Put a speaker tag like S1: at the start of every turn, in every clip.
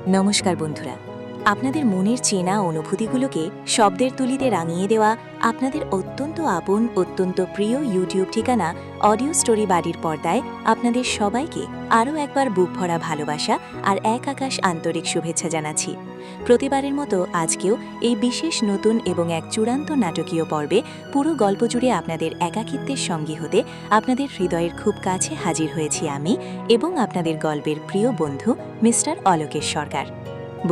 S1: নমস্কার বন্ধুরা, আপনাদের মনের চেনা অনুভূতিগুলোকে শব্দের তুলিতে রাঙিয়ে দেওয়া আপনাদের অত্যন্ত আপন, অত্যন্ত প্রিয় ইউটিউব ঠিকানা অডিও স্টোরি বাড়ির পর্দায় আপনাদের সবাইকে আরও একবার বুক ভরা ভালোবাসা আর এক আকাশ আন্তরিক শুভেচ্ছা জানাচ্ছি। প্রতিবারের মতো আজকেও এই বিশেষ নতুন এবং এক চূড়ান্ত নাটকীয় পর্বে পুরো গল্প জুড়ে আপনাদের একাকিত্বের সঙ্গী হতে আপনাদের হৃদয়ের খুব কাছে হাজির হয়েছি আমি এবং আপনাদের গল্পের প্রিয় বন্ধু মিস্টার অলোকেশ সরকার।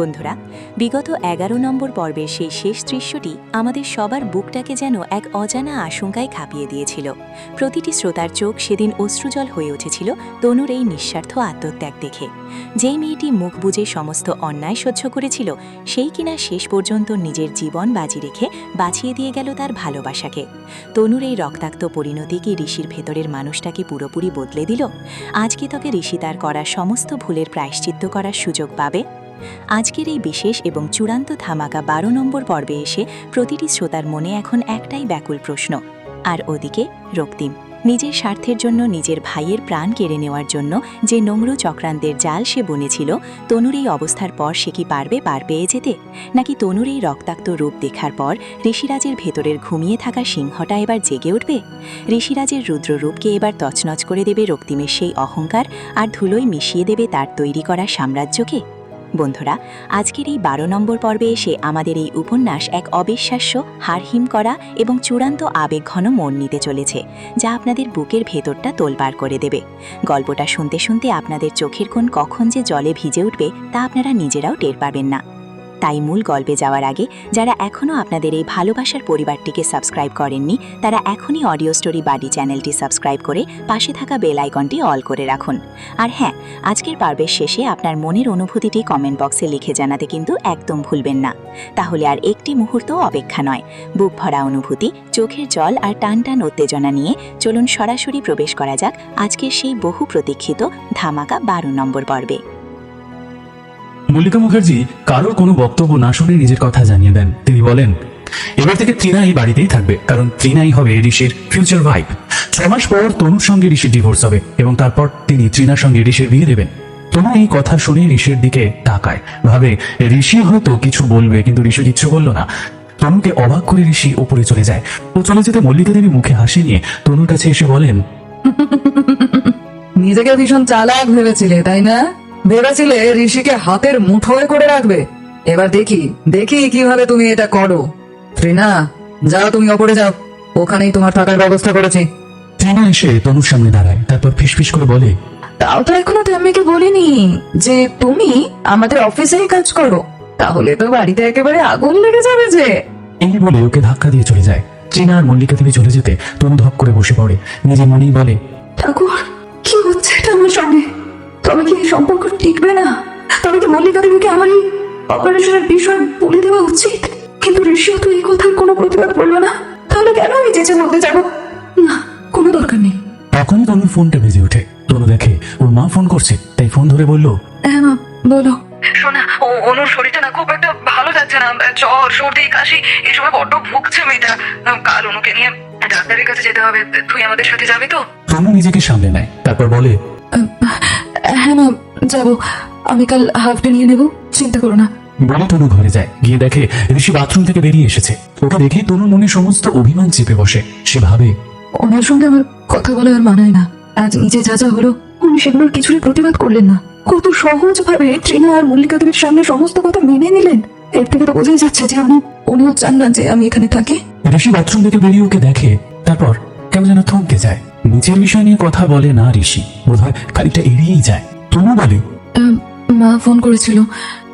S1: বন্ধুরা, বিগত 11 নম্বর পর্বের সেই শেষ দৃশ্যটি আমাদের সবার বুকটাকে যেন এক অজানা আশঙ্কায় খাপিয়ে দিয়েছিল। প্রতিটি শ্রোতার চোখ সেদিন অশ্রুজল হয়ে উঠেছিল তনুর এই নিঃস্বার্থ আত্মত্যাগ দেখে। যেই মেয়েটি মুখ বুজে সমস্ত অন্যায় সহ্য করেছিল, সেই কিনা শেষ পর্যন্ত নিজের জীবন বাজি রেখে বাঁচিয়ে দিয়ে গেল তার ভালোবাসাকে। তনুর এই রক্তাক্ত পরিণতি কি ঋষির ভেতরের মানুষটাকে পুরোপুরি বদলে দিল? আজকে তাকে ঋষি তার করা সমস্ত ভুলের প্রায়শ্চিত্ত করার সুযোগ পাবে? আজকের এই বিশেষ এবং চূড়ান্ত ধামাকা 12 নম্বর পর্বে এসে প্রতিটি শ্রোতার মনে এখন একটাই ব্যাকুল প্রশ্ন। আর ওদিকে রক্তিম নিজের স্বার্থের জন্য নিজের ভাইয়ের প্রাণ কেড়ে নেওয়ার জন্য যে নোংরা চক্রান্তের জাল সে বুনেছিল, তনুর এই অবস্থার পর সে কি পারবে পার পেয়ে যেতে? নাকি তনুর এই রক্তাক্ত রূপ দেখার পর ঋষিরাজের ভেতরের ঘুমিয়ে থাকা সিংহটা এবার জেগে উঠবে? ঋষিরাজের রুদ্ররূপকে এবার তছনছ করে দেবে রক্তিমের সেই অহংকার, আর ধুলোয় মিশিয়ে দেবে তার তৈরি করা সাম্রাজ্যকে? বন্ধুরা, আজকের এই 12 নম্বর পর্বে এসে আমাদের এই উপন্যাস এক অবিশ্বাস্য, হাড়হিম করা এবং চূড়ান্ত আবেগঘন মোড় নিতে চলেছে, যা আপনাদের বুকের ভেতরটা তোলপাড় করে দেবে। গল্পটা শুনতে শুনতে আপনাদের চোখের কোণ কখন যে জলে ভিজে উঠবে তা আপনারা নিজেরাও টের পাবেন না। তাই মূল গল্পে যাওয়ার আগে যারা এখনও আপনাদের এই ভালোবাসার পরিবারটিকে সাবস্ক্রাইব করেননি, তারা এখনই অডিও স্টোরি বাডি চ্যানেলটি সাবস্ক্রাইব করে পাশে থাকা বেল আইকনটি অল করে রাখুন। আর হ্যাঁ, আজকের পর্বের শেষে আপনার মনের অনুভূতিটি কমেন্ট বক্সে লিখে জানাতে কিন্তু একদম ভুলবেন না। তাহলে আর একটি মুহূর্তও অপেক্ষা নয়, বুক ভরা অনুভূতি, চোখের জল আর টান টান উত্তেজনা নিয়ে চলুন সরাসরি প্রবেশ করা যাক আজকের সেই বহু প্রতীক্ষিত ধামাকা 12 নম্বর পর্বে।
S2: মল্লিকা মুখার্জি কারোর কোনো বক্তব্য না শুনে নিজের কথা জানিয়ে দেন। তিনি বলেন, এবার থেকে ত্রিনা এই বাড়িতেই থাকবে, কারণ ত্রিনাই হবে ঋষির ফিউচার ওয়াইফ। 6 মাস পর তনুর সঙ্গে ঋষির ডিভোর্স হবে এবং তারপর তিনি ত্রিনার সঙ্গে ঋষির বিয়ে দেবেন। তনু এই কথা শুনে ঋষির দিকে তাকায়, ভাবে ঋষি হয়তো কিছু বলবে, কিন্তু ঋষি কিচ্ছু বলল না। তনুকে অবাক করে ঋষি উপরে চলে যায়। ও চলে যেতে মল্লিকা দেবী মুখে হাসি নিয়ে তনুর কাছে এসে বলেন,
S3: নিজেকে ভীষণ চালাক ভেবেছিলে, তাই না? ভেবেছিলে ঋষিকে হাতের মুঠোয় করে রাখবে। এবার দেখি দেখি কিভাবে তুমি এটা করো। ত্রিনা, যাও তুমি ওপরে যাও, ওখানেই তোমার থাকার ব্যবস্থা করেছি।
S2: ত্রিনা এসে তনুর সামনে দাঁড়ায়, তারপর ফিসফিস করে বলে,
S3: তাও তো এখনো তেমনিকে বলিনি যে তুমি আমাদের অফিসেই কাজ করো, তাহলে তো বাড়িতে একেবারে আগুন লেগে যাবে যে।
S2: এই বলে ওকে ধাক্কা দিয়ে চলে যায়। ত্রিনা আর মল্লিকা দেবী চলে যেতে তনু ধপ করে বসে পড়ে। নিজে মনেই বলে,
S3: ঠাকুর, কি হচ্ছে এটা আমার সঙ্গে? তবে কি এই সম্পর্ক টিকবে না? তবে কি মল্লিকা দেবীকে আমার এই অপারেশনের বিষয় বলে দেওয়া উচিত? কিন্তু ঋষিও তো এই কথার কোনো প্রতিবাদ করবে না, তাহলে কেন আমি চেঁচে বলতে যাবো? না, কোনো দরকার নেই।
S2: তখনই তনুর ফোনটা বেজে ওঠে। তনু দেখে ওর মা ফোন করছে, তাই ফোন ধরে বলল,
S3: হ্যাঁ মা, বলো। শোনা, অনুর শরীরটা না খুব একটা ভালো যাচ্ছে না, জ্বর, সর্দি, কাশি, এই সময় বড্ড ভুগছে মেয়েটা। কাল অনুকে নিয়ে ডাক্তারের কাছে যেতে হবে, তুই আমাদের সাথে যাবি তো?
S2: তনু নিজেকে সামলে নেয়, তারপর বলে,
S3: হ্যাঁ মা, যাবো। আমি কাল হাফ ডে নিয়ে নেবো, চিন্তা করো না।
S2: বলে তনু ঘরে যায়। গিয়ে দেখে ঋষি বাথরুম থেকে বেরিয়ে এসেছে। ওকে দেখে তনুর মনে সমস্ত অভিমান চেপে বসে। সে ভাবে,
S3: ওনার সঙ্গে আমার কথা বলা আর মানায় না। আজ নিজে যা যা হলো, উনি সেগুলোর কিছুরই প্রতিবাদ করলেন না। কত সহজ ভাবে ত্রিনা আর মল্লিকা দেবীর সামনে সমস্ত কথা মেনে নিলেন। এর থেকে তো বোঝাই যাচ্ছে যে উনিও চান না যে আমি এখানে থাকি।
S2: ঋষি বাথরুম থেকে বেরিয়ে ওকে দেখে, তারপর কেমন যেন থমকে যায়। নিজের বিষয় নিয়ে কথা বলে না ঋষি, বোধহয় খানিকটা এড়িয়েই যায়। তনু বলে,
S3: মা ফোন করেছিল,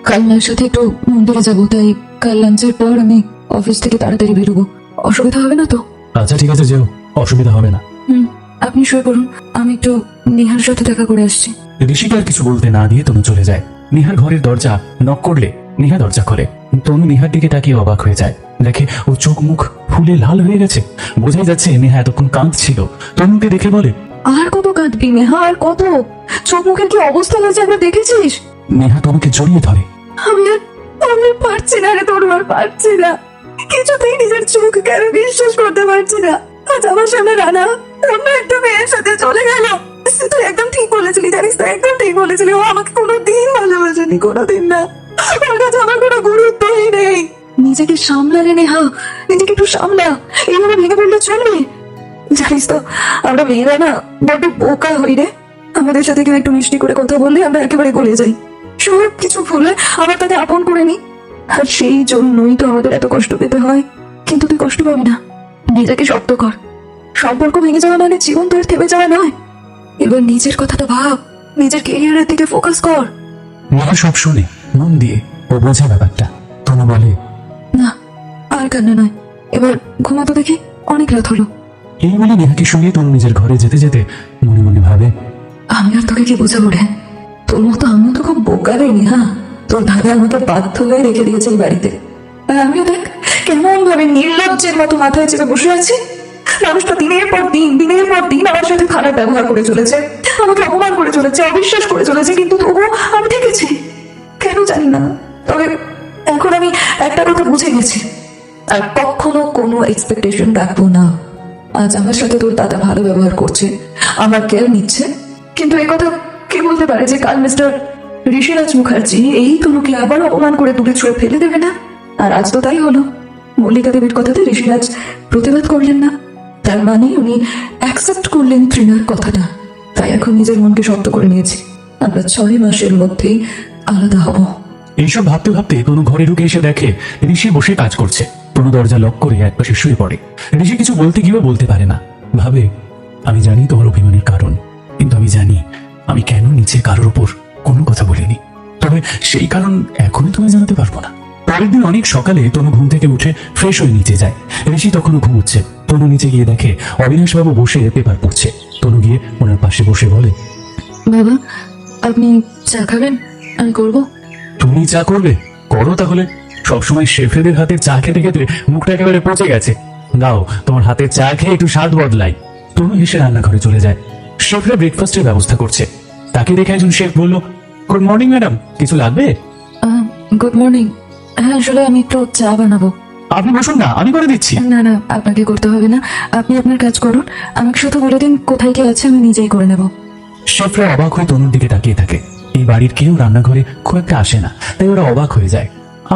S3: কাল মায়ের সাথে একটু মন্দিরে যাবো, তাই কাল লাঞ্চের পর আমি অফিস থেকে তাড়াতাড়ি বেরোবো। অসুবিধা হবে না তো?
S2: আচ্ছা ঠিক আছে, যেও, অসুবিধা হবে না।
S3: আপনি শুয়ে পড়ুন, আমি একটু নিহার সাথে দেখা করে আসছি।
S2: ঋষিকে আর কিছু বলতে না দিয়ে তনু চলে যায়। নিহার ঘরের দরজা নক করলে নিহা দরজা খোলে। তনু নিহার দিকে তাকিয়ে অবাক হয়ে যায়। দেখে ও চোখ মুখ ফুলে লাল হয়ে গেছে। বোঝাই যাচ্ছে নেহা এতক্ষণ কাঁদছিল। তনুকে দেখে বলে,
S3: আর কত কাঁদবি নেহা, আর কত? চোখ মুখের কি অবস্থা হয়েছে একবার দেখেছিস?
S2: নেহা তনুকে জড়িয়ে ধরে।
S3: আমি পারছি না রে তরু, আর পারছি না। কিছুতেই নিজের চোখ কেন বিশ্বাস করতে পারছি না। আজ আমার সামনে রানা অন্য একটা মেয়ের সাথে চলে গেল। তুই একদম ঠিক বলেছিলি, জানিস তো, একদম ঠিক বলেছিলি। ও আমাকে কোনোদিন ভালোবাসেনি। বলিনি কোনোদিন না, ওর কাছে আমার কোনো গুরুত্বই নেই। নিজেকে সামলালে নেহা, নিজেকে একটু সামলা, এইভাবে ভেঙে পড়লে চলবে? জানিস তো আমরা মেয়েরা না বড্ড বোকা হই রে। আমাদের সাথে কেউ একটু মিষ্টি করে কথা বললে আমরা একেবারে গলে যাই, সব কিছু ভুলে আবার তাকে আপন করে নি। আর সেই জন্যই তো আমাদের এত কষ্ট পেতে হয়। কিন্তু তুই কষ্ট পাবি না, নিজেকে শক্ত কর। সম্পর্ক ভেঙে যাওয়া মানে জীবন তো আর থেমে যাওয়া নয়। এবার নিজের কথাটা ভাব, নিজের কেরিয়ারের দিকে ফোকাস কর।
S2: মা সব শুনে মন দিয়ে ও বোঝা ব্যাপারটা। তনু বলে,
S3: না আর কান্না নয়, এবার ঘুমাতো দেখি, অনেক রাত হলো।
S2: এই বলে নেহাকে শুনিয়ে তনু নিজের ঘরে যেতে যেতে মনে মনে ভাবে,
S3: আমি আর তোকে কি বোঝাবো রে? তোর মতো আমিও তো খুব বোকা রে নেহা। তোর দাদা আমাকে বাধ্য হয়ে রেখে দিয়েছে এই বাড়িতে, আর আমিও দেখ কেমন ভাবে নির্লজ্জের মতো মাথায় চেপে বসে আছি। মানুষটা দিনের পর দিন আমার সাথে খারাপ ব্যবহার করে চলেছে, আমাকে অপমান করে চলেছে, অবিশ্বাস করে চলেছে, কিন্তু তবুও আমি দেখেছি। কেন জানি না, তবে এখন আমি একটা কথা বুঝে গেছি, আর কখনো কোনো এক্সপেকটেশন রাখবো না। আজ আমার সাথে তোর দাদা ভালো ব্যবহার করছে, আমার কেয়ার নিচ্ছে, কিন্তু এই কথা কে বলতে পারে যে কাল মিস্টার ঋষিরাজ মুখার্জি এই তনুকে আবার অপমান করে দূরে ছুঁড়ে ফেলে দেবে না? আর আজ তো তাই হলো। মল্লিকা দেবীর কথাতে ঋষিরাজ প্রতিবাদ করলেন না, তার মানে উনি অ্যাকসেপ্ট করলেন তৃণার কথাটা। তাই এখন নিজের মনকে শক্ত করে নিয়েছি, আমরা 6 মাসের মধ্যেই আলাদা হব।
S2: এইসব ভাবতে ভাবতে তনু ঘরে ঢুকে এসে দেখে ঋষি বসে কাজ করছে। তনু দরজা লক করে একপাশে শুয়ে পড়ে। ঋষি কিছু বলতে গিয়েও বলতে পারে না। ভাবে, আমি জানি তোমার অভিমানের কারণ, কিন্তু আমি জানি আমি কেন নিচে কারোর উপর কোনো কথা বলিনি। তবে সেই কারণ এখনই তুমি জানাতে পারবো না। পরের দিন অনেক সকালে তনু ঘুম থেকে উঠে ফ্রেশ হয়ে নিচে যায়। ঋষি তখনও ঘুমোচ্ছে। তনু নিচে গিয়ে দেখে অবিনাশবাবু বসে পেপার পড়ছে। তনু গিয়ে ওনার পাশে বসে বলে,
S3: বাবা আপনি চা খাবেন? আমি করবো।
S2: তুমি চা করবে? করো তাহলে। সবসময় শেফেদের হাতে চা খেতে খেতে মুখটা একেবারে পচে গেছে। দাও, তোমার হাতে চা খেয়ে একটু স্বাদ বদলাই। তনু হেসে রান্নাঘরে চলে যায়। শেফরা ব্রেকফাস্টের ব্যবস্থা করছে। তাকে দেখে একজন শেফ বলল, গুড মর্নিং ম্যাডাম, কিছু লাগবে?
S3: Good morning. হ্যাঁ আসলে আমি একটু চা বানাবো।
S2: আপনি বসুন না, আমি করে দিচ্ছি।
S3: না না, আপনাকে করতে হবে না, আপনি আপনার কাজ করুন। আমাকে শুধু বলে দিন কোথায় কি আছে, আমি নিজেই করে নেব।
S2: শেফরা অবাক হয়ে তনুর দিকে তাকিয়ে থাকে। এই বাড়ির কেউ রান্নাঘরে খুব একটা আসে না, তাই ওরা অবাক হয়ে যায়।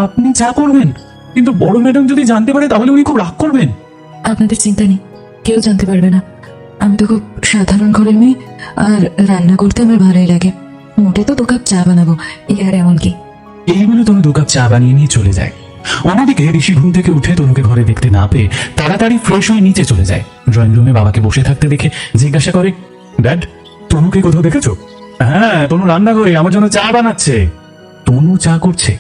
S2: আপনি চা করবেন? কিন্তু বড় ম্যাডাম যদি জানতে পারে তাহলে উনি খুব রাগ করবেন।
S3: আপনাদের চিন্তা নেই, কেউ জানতে পারবে না। আমি তো খুব সাধারণ ঘরের মেয়ে, আর রান্না করতে আমার ভালোই লাগে। মোটে তো 2 কাপ চা বানাবো, এই আর এমন কি।
S2: এই বলে তনু 2 কাপ চা বানিয়ে নিয়ে চলে যায়। অন্যদিকে ঋষি ঘুম থেকে উঠে তনুকে ঘরে দেখতে না পেয়ে তাড়াতাড়ি ফ্রেশ হয়ে নিচে চলে যায়। ড্রয়িং রুমে বাবাকে বসে থাকতে দেখে জিজ্ঞাসা করে, ড্যাড, তনুকে কোথাও দেখেছো? হ্যাঁ, তনু রান্নাঘরে আমার জন্য চা বানাচ্ছে। তনু চা করছে?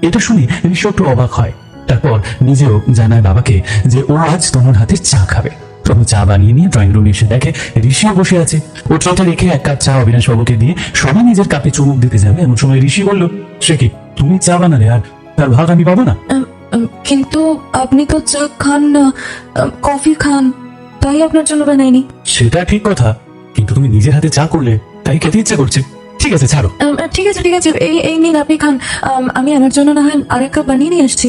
S2: এটা শুনে ঋষি একটু অবাক হয়। তারপর নিজেও জানায় বাবাকে যে ও আজ তনুর হাতে চা খাবে। তনু চা বানিয়ে নিয়ে ড্রয়িং রুমে এসে দেখে ঋষিও বসে আছে। ও ট্রেটা রেখে 1 কাপ চা অবিনাশ বাবুকে দিয়ে সবাই নিজের কাপে চুমুক দিতে যাবে, এমন সময় ঋষি বলল, সে কি, তুমি চা বানালে আর তার ভাগ আমি পাবো না?
S3: কিন্তু আপনি তো চা খান না, কফি খান, তাই আপনার জন্য বানাইনি।
S2: সেটা ঠিক কথা, কিন্তু তুমি নিজের হাতে চা করলে তাই খেতে ইচ্ছা করছে। ঠিক আছে, ছাড়ো।
S3: ঠিক আছে ঠিক আছে, এই এই নিন আপনি খান। আমি আমার জন্য না হয় আরেক কাপ বানিয়ে নিয়ে আসছি।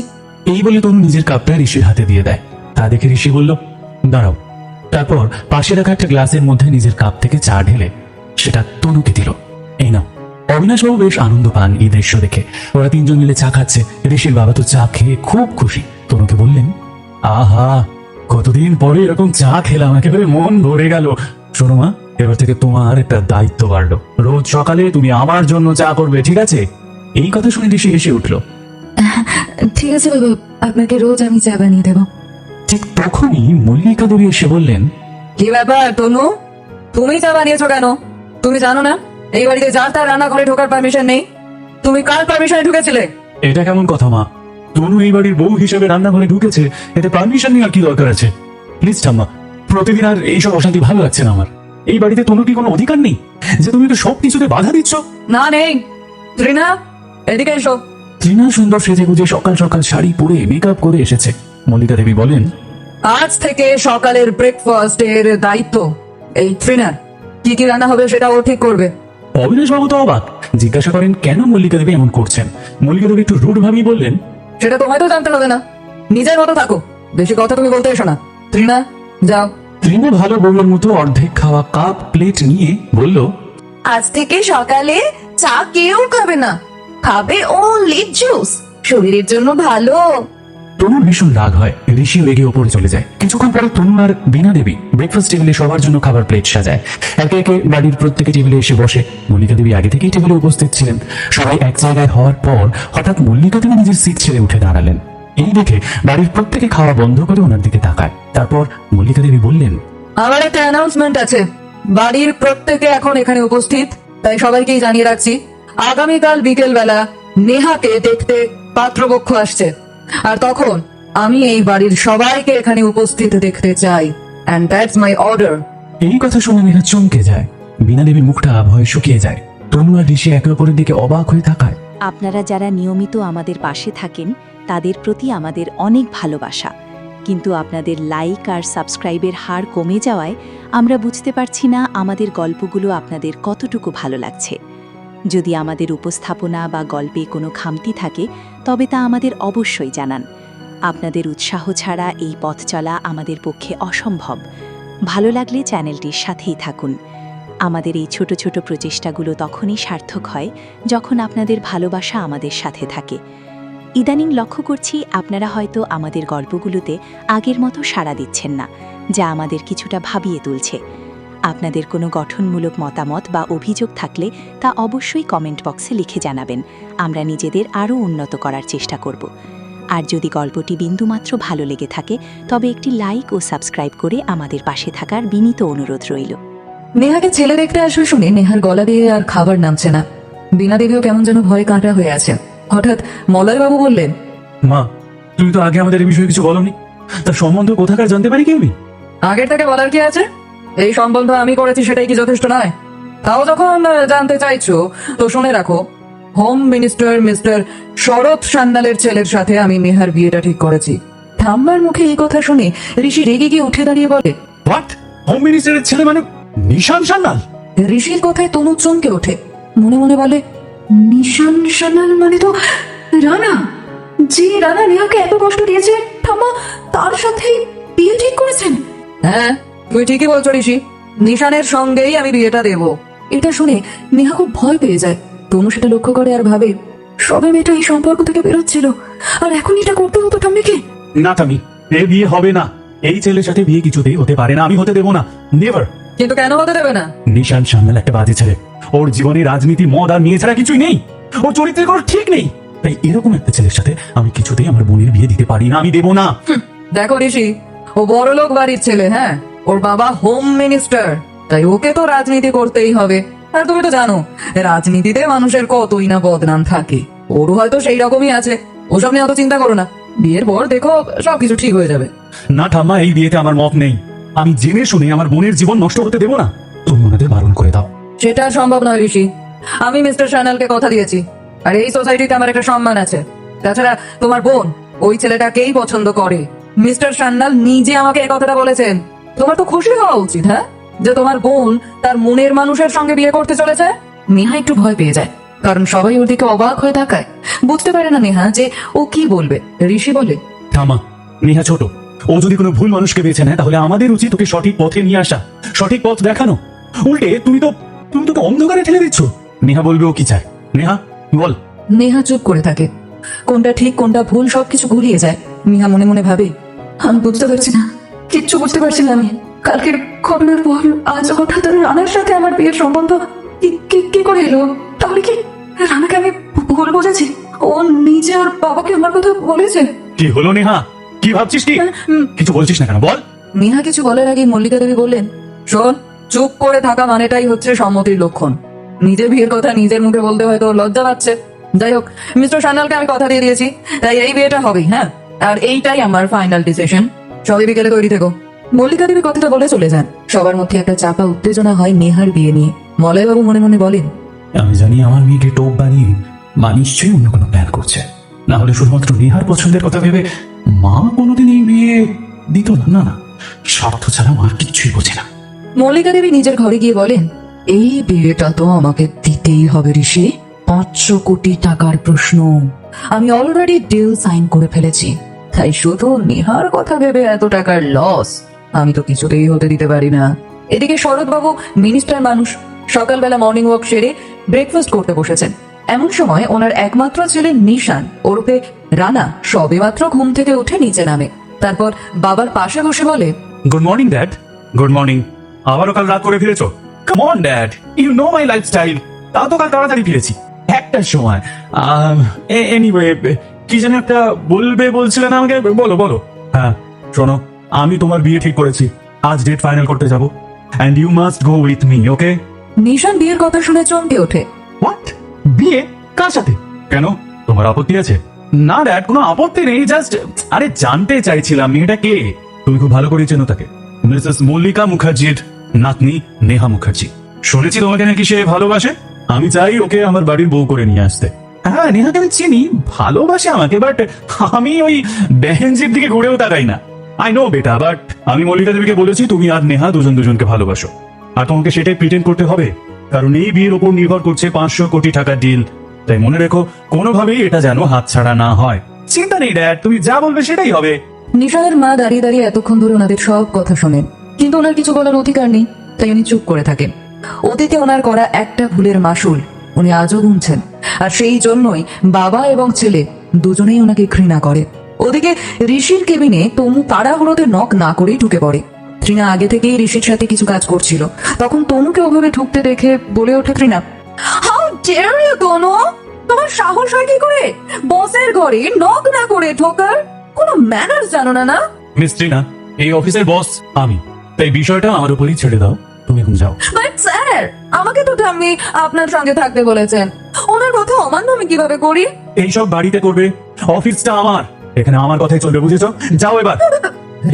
S2: এই বলে তনু নিজের কাপটা ঋষির হাতে দিয়ে দেয়। তা দেখে ঋষি বলল, দাঁড়াও। তারপর পাশে রাখা একটা গ্লাসের মধ্যে নিজের কাপ থেকে চা ঢেলে সেটা তনুকে দিল। এই নাও। অবিনাশবাবু বেশ আনন্দ পান এই দৃশ্য দেখে। ওরা 3 জন মিলে চা খাচ্ছে। ঋষির বাবা তো চা খেয়ে খুব খুশি। তনুকে বললেন, আহা, কতদিন পরে এরকম চা খেলাম, একেবারে মন ভরে গেল। শোনো মা, এবার থেকে তোমার একটা দায়িত্ব বাড়লো। রোজ সকালে তুমি আমার জন্য চা করবে, ঠিক আছে? এই কথা শুনে ঋষি হেসে উঠল।
S3: ঠিক আছে বাবা, আপনাকে রোজ আমি চা বানিয়ে দেবো।
S2: ঠিক তখনই মল্লিকা দেবী এসে বললেন,
S4: কি ব্যাপার তনু, তুমি চা বানিয়েছো কেন? তুমি জানো না এই বাড়িতে যার তার রান্নাঘরে ঢোকার পারমিশন নেই? তুমি কার পারমিশনে ঢুকেছিলে?
S2: এটা কেমন কথা মা? তনু এই বাড়ির বউ হিসেবে রান্নাঘরে ঢুকেছে, এতে পারমিশন নেওয়ার কি দরকার আছে? প্লিজ ঠাম্মা, প্রতিদিন আর এইসব অশান্তি ভালো লাগছে না আমার। এই বাড়িতে তনুর কি কোনো অধিকার নেই যে তুমি তো সব কিছুতে বাধা দিচ্ছ?
S4: না নেই। তৃণা, এদিকে এসো।
S2: তৃণা সুন্দর সেজে গুজে সকাল সকাল শাড়ি পরে মেকআপ করে এসেছে। মল্লিকা দেবী বলেন,
S4: আজ থেকে সকালের ব্রেকফাস্ট এর দায়িত্ব এই তৃণার। কি কি রান্না হবে সেটা ও ঠিক করবে।
S2: অবিনাশ বাবু তো অবাক, জিজ্ঞাসা করেন কেন মল্লিকা দেবী এমন করছেন। মল্লিকা দেবী একটু রুড ভাবেই বললেন,
S4: সেটা তোমায় তো জানতে হবে না, নিজের মতো থাকো, বেশি কথা তুমি বলতে এসো না। তৃণা, যাও।
S2: তৃণা ভালো বউয়ের মতো অর্ধেক খাওয়া কাপ প্লেট নিয়ে বলল,
S4: আজ থেকে সকালে চা কেউ খাবে না,
S3: খাবে অনলি জুস, শরীরের জন্য ভালো।
S2: তনুর ভীষণ রাগ হয়, ঋষিও রেগে ওপরে চলে যায়। কিছুক্ষণ পরে তনু আর বীণা দেবী ব্রেকফাস্ট টেবিলে সবার জন্য খাবার প্লেট সাজায়। একে একে বাড়ির প্রত্যেকে টেবিলে এসে বসে। মল্লিকা দেবী আগে থেকেই টেবিলে উপস্থিত ছিলেন। সবাই এক জায়গায় হওয়ার পর হঠাৎ মল্লিকা দেবী নিজের সিট ছেড়ে উঠে দাঁড়ালেন। এই দেখে বাড়ির প্রত্যেকে খাওয়া বন্ধ করে ওনার দিকে তাকায়। তারপর মল্লিকা দেবী বললেন,
S4: আমার একটা অ্যানাউন্সমেন্ট আছে। বাড়ির প্রত্যেকে এখন এখানে উপস্থিত, তাই সবাইকেই জানিয়ে রাখছি, আগামীকাল বিকেল বেলা নেহাকে দেখতে পাত্রপক্ষ আসছে। আর তখন আমি এই বাড়ির সবাইকে এখানে উপস্থিত দেখতে চাই, এন্ড দ্যাটস মাই অর্ডার।
S2: এই কথা শুনে মেঘা চমকে যায়। বীণা দেবীর মুখটা ভয়ে শুকিয়ে যায়। তনু আর ঋষি একে অপরের দিকে অবাক হয়ে তাকায়।
S1: আপনারা যারা নিয়মিত আমাদের পাশে থাকেন তাদের প্রতি আমাদের অনেক ভালোবাসা, কিন্তু আপনাদের লাইক আর সাবস্ক্রাইবের হার কমে যাওয়ায় আমরা বুঝতে পারছি না আমাদের গল্পগুলো আপনাদের কতটুকু ভালো লাগছে। যদি আমাদের উপস্থাপনা বা গল্পে কোনো খামতি থাকে তবে তা আমাদের অবশ্যই জানান। আপনাদের উৎসাহ ছাড়া এই পথ চলা আমাদের পক্ষে অসম্ভব। ভালো লাগলে চ্যানেলটির সাথেই থাকুন। আমাদের এই ছোট ছোট প্রচেষ্টাগুলো তখনই সার্থক হয় যখন আপনাদের ভালোবাসা আমাদের সাথে থাকে। ইদানিং লক্ষ্য করছি আপনারা হয়তো আমাদের গল্পগুলোতে আগের মতো সাড়া দিচ্ছেন না, যা আমাদের কিছুটা ভাবিয়ে তুলছে। আপনাদের কোনো গঠনমূলক মতামত বা অভিযোগ থাকলে তা অবশ্যই কমেন্ট বক্সে লিখে জানাবেন। আমরা নিজেদের আরও উন্নত করার চেষ্টা করব। আর যদি গল্পটি বিন্দুমাত্র ভালো লেগে থাকে তবে একটি লাইক ও সাবস্ক্রাইব করে আমাদের পাশে থাকার বিনীত অনুরোধ রইল।
S4: নেহাকে ছেলে দেখতে আসবে শুনে নেহার গলা দিয়ে আর খাবার নামছে না। বীণা দেবীও কেমন যেন ভয়ে কাঁটা হয়ে আছে। হঠাৎ মলয়বাবু বললেন,
S2: মা, তুমি তো আগে আমাদের এই বিষয়ে কিছু বলনি, তার সম্বন্ধ কোথাকার জানতে পারি কি আমি?
S4: আগের থেকে বলার কি আছে? এই সম্বন্ধ আমি করেছি, সেটাই কি যথেষ্ট নয়? তাও যখন জানতে চাইছো তো শুনে রাখো, হোম মিনিস্টার মিস্টার শরৎ সান্যালের ছেলের সাথে আমি নেহার বিয়েটা ঠিক করেছি। ঠাম্মার মুখে এই কথা শুনে ঋষি রেগে গিয়ে উঠে দাঁড়িয়ে বলে,
S2: হোয়াট? হোম মিনিস্টারের ছেলে মানে নিশান সান্যাল?
S4: ঋষির কথায় তনু চমকে ওঠে। মনে মনে বলে,
S3: নিশান সান্যাল মানে তো রানা, যে রানা নেহাকে এত কষ্ট দিয়েছে, ঠাম্মা তার সাথেই বিয়ে ঠিক করেছেন।
S4: হ্যাঁ তুই ঠিকই বলছো ঋষি, নিশানের সঙ্গেই আমি বিয়েটা দেব।
S3: এটা শুনে নেহা খুব ভয় পেয়ে যায়। তনু সেটা লক্ষ্য করে আর ভাবে, সবে মেয়েটা এই সম্পর্ক থেকে বেরোচ্ছিল, আর এখন এটা করতে হতো ঠাম্মিকে।
S2: না তামি, এ বিয়ে হবে না। এই ছেলের সাথে বিয়ে কিছুতেই হতে পারে না, আমি হতে দেবো না, নেভার।
S4: কিন্তু কেন হতে দেবে না?
S2: নিশান সান্যাল একটা বাজে ছেলে। ওর জীবনে রাজনীতি, মদ আর মেয়ে ছাড়া কিছুই নেই। ওর চরিত্রের কোনো ঠিক নেই। তাই এরকম একটা ছেলের সাথে আমি কিছুতেই আমার বোনের বিয়ে দিতে পারি না, আমি দেবো না।
S4: দেখো ঋষি, ও বড়লোক বাড়ির ছেলে, হ্যাঁ, ওর বাবা হোম মিনিস্টার, তাই ওকে তো রাজনীতি করতেই হবে। আর তুমি তো জানো রাজনীতিতে মানুষের কতই না বদনাম থাকে, ওরও হয়তো সেই রকমই আছে। ওসব নিয়ে অত চিন্তা করো না, বিয়ের পর দেখো সবকিছু ঠিক হয়ে যাবে।
S2: না ঠাম্মা, এই বিয়েতে আমার মত নেই। আমি জেনে শুনে আমার বোনের জীবন নষ্ট হতে দেবো না। তুমি ওনাদের বারণ করে দাও।
S4: সেটা সম্ভব নয় ঋষি, আমি মিস্টার সান্যালকে কথা দিয়েছি, আর এই সোসাইটিতে আমার একটা সম্মান আছে। তাছাড়া তোমার বোন ওই ছেলেটাকেই পছন্দ করে। মিস্টার সান্যাল নিজে আমাকে এই কথাটা বলেছেন। তোমার তো খুশি হওয়া উচিত, হ্যাঁ, যে তোমার বোন তার মনের মানুষের সঙ্গে বিয়ে করতে চলেছে।
S3: নেহা একটু ভয় পেয়ে যায়, কারণ সবাই ওর দিকে অবাক হয়ে তাকায়। বুঝতে পারে না নেহা যে ও কি বলবে। ঋষি বলে,
S2: ঠাম্মা, নেহা ছোট, ও যদি কোনো ভুল মানুষকে বেছে নেয় তাহলে আমাদের উচিত ওকে সঠিক পথে নিয়ে আসা, সঠিক পথ দেখানো। উল্টে তুমি তোকে অন্ধকারে ঠেলে দিচ্ছ। নেহা বলবে ও কি চায়। নেহা বল।
S3: নেহা চুপ করে থাকে। কোনটা ঠিক কোনটা ভুল সবকিছু ঘুরিয়ে যায়। নেহা মনে মনে ভাবে, আমি বুঝতে পারছি না, কিচ্ছু বুঝতে পারছি না। আমি কালকের ঘটনার পর আজ হঠাৎ রানার সাথে আমার বিয়ের সম্বন্ধ কি করে এলো? তাহলে কি রানাকে আমি ভুল বোঝাচ্ছি? ও নিজে ওর বাবাকে আমার কথা বলেছে।
S2: কি হলো নেহা? কি ভাবছিস? কি কিছু বলছিস না কেন? বল।
S4: নেহা কিছু বলার আগে মল্লিকা দেবী বললেন, শোন, চুপ করে থাকা মানেটাই হচ্ছে সম্মতির লক্ষণ। নিজের বিয়ের কথা নিজের মুখে বলতে হয়তো লজ্জা পাচ্ছে। যাই হোক, মিস্টার সান্যালকে আমি কথা দিয়ে দিয়েছি, তাই এই বিয়েটা হবেই, হ্যাঁ, আর এইটাই আমার ফাইনাল ডিসিশন। সবাই বিকেলে তৈরি থেকো।
S3: মল্লিকা দেবী কথাটা বলে চলে যান। সবার মধ্যে একটা চাপা উত্তেজনা হয় নেহার বিয়ে নিয়ে।
S4: মলয়বাবু মনে মনে বলেন,
S2: আমি জানি আমার মেয়েকে টোপ বানিয়ে মা নিশ্চয়ই অন্য কোনো প্ল্যান করছে। না হলে শুধুমাত্র নেহার পছন্দের কথা ভেবে মা কোনোদিন এই বিয়ে দিত না। না না, স্বার্থ ছাড়া মার কিচ্ছুই বোঝে না।
S3: মল্লিকা দেবী নিজের ঘরে গিয়ে বলেন, এই বিয়েটা তো আমাকে দিতেই হবে ঋষি। 500 কোটি টাকার প্রশ্ন। আমি অলরেডি ডিল সাইন করে ফেলেছি, তাই শুধু নেহার কথা ভেবে এত টাকার লস আমি তো কিছুতেই হতে দিতে পারি না।
S4: এদিকে শরৎবাবু মিনিস্টার মানুষ, সকালবেলা মর্নিং ওয়াক সেরে ব্রেকফাস্ট করতে বসেছেন। এমন সময় ওনার একমাত্র ছেলে নিশান ওরফে রানা সবেমাত্র ঘুম থেকে উঠে নিচে নামে। তারপর বাবার পাশে বসে বলে,
S2: good morning dad. Good morning. আবারও কাল রাত করে ফিরেছো? Come on dad, you know my lifestyle. তাও তো কাল তাড়াতাড়ি ফিরেছি, একটার সময়। এনিওয়ে, কি যেন একটা বলবে বলছিলেন আমাকে, বলো বলো। হ্যাঁ শোনো, আমি তোমার বিয়ে ঠিক করেছি, আজ ডেট ফাইনাল করতে যাব, and you must go with me, okay?
S4: Nishan বিয়ের কথা শুনে চমকে ওঠে।
S2: হোয়াট? বিয়ে? কার সাথে? কেন, তোমার আপত্তি আছে? না ড্যাড, কোনো আপত্তি নেই, জাস্ট আরে জানতে চাইছিলাম মেয়েটা কে। তুমি খুব ভালো করে চেনো তাকে, মিসেস মল্লিকা মুখার্জির নাতনি নেহা মুখার্জি। শুনেছি তোমাকে নাকি সে ভালোবাসে। আমি চাই ওকে আমার বাড়ির বউ করে নিয়ে আসতে। হ্যাঁ, নেহাকে আমি চিনি, ভালোবাসে আমাকে, বাট আমি ওই বেহেনজির দিকে ঘুরেও তাকাই না। আই নো বেটা, বাট আমি মল্লিকা দেবীকে বলেছি তুমি আর নেহা দুজন দুজনকে ভালোবাসো, আর তোমাকে সেটাই প্রিটেন্ড করতে হবে, কারণ এই বিয়ের উপর নির্ভর করছে 500 কোটি টাকার ডিল। তাই মনে রেখো, কোনোভাবেই এটা যেন হাতছাড়া না হয়। চিন্তা নেই ড্যাড, তুমি যা বলবে সেটাই হবে।
S4: নিশানের মা দাঁড়িয়ে দাঁড়িয়ে এতক্ষণ ধরে ওনাদের সব কথা শোনেন, কিন্তু ওনার কিছু বলার অধিকার নেই, তাই উনি চুপ করে থাকেন। অতীতে ওনার করা একটা ভুলের মাসুল উনি আজও গুনছেন, আর সেই জন্যই বাবা এবং ছেলে দুজনেই ওনাকে ঘৃণা করে। ওদিকে ঋষির কেবিনে তনু তাড়াহুড়োতে নক না করেই ঢুকে পড়ে। তৃণা আগে থেকেই ঋষির সাথে কিছু কাজ করছিল, তখন তনুকে ওভাবে ঢুকতে দেখে বলে ওঠে তৃণা, হাউ ডেয়ার ইউ তনু, তোমার সাহস হয় কি করে বসের ঘরে নক না করে ঢোকার? কোনো ম্যানার্স জানো না? না
S2: মিস্ত্রি না, এই অফিসের বস আমি, তাই বিষয়টা আমার উপরই ছেড়ে দাও, তুমি এখন যাও।
S4: বাট স্যার, আমাকে তো ঠাম্মি আপনার সঙ্গে থাকতে বলেছেন, ওনার কথা অমান্য আমি কিভাবে করি?
S2: এইসব বাড়িতে করবে, অফিসটা আমার, এখানে আমার কথাই চলবে, বুঝেছো? যাও এবার।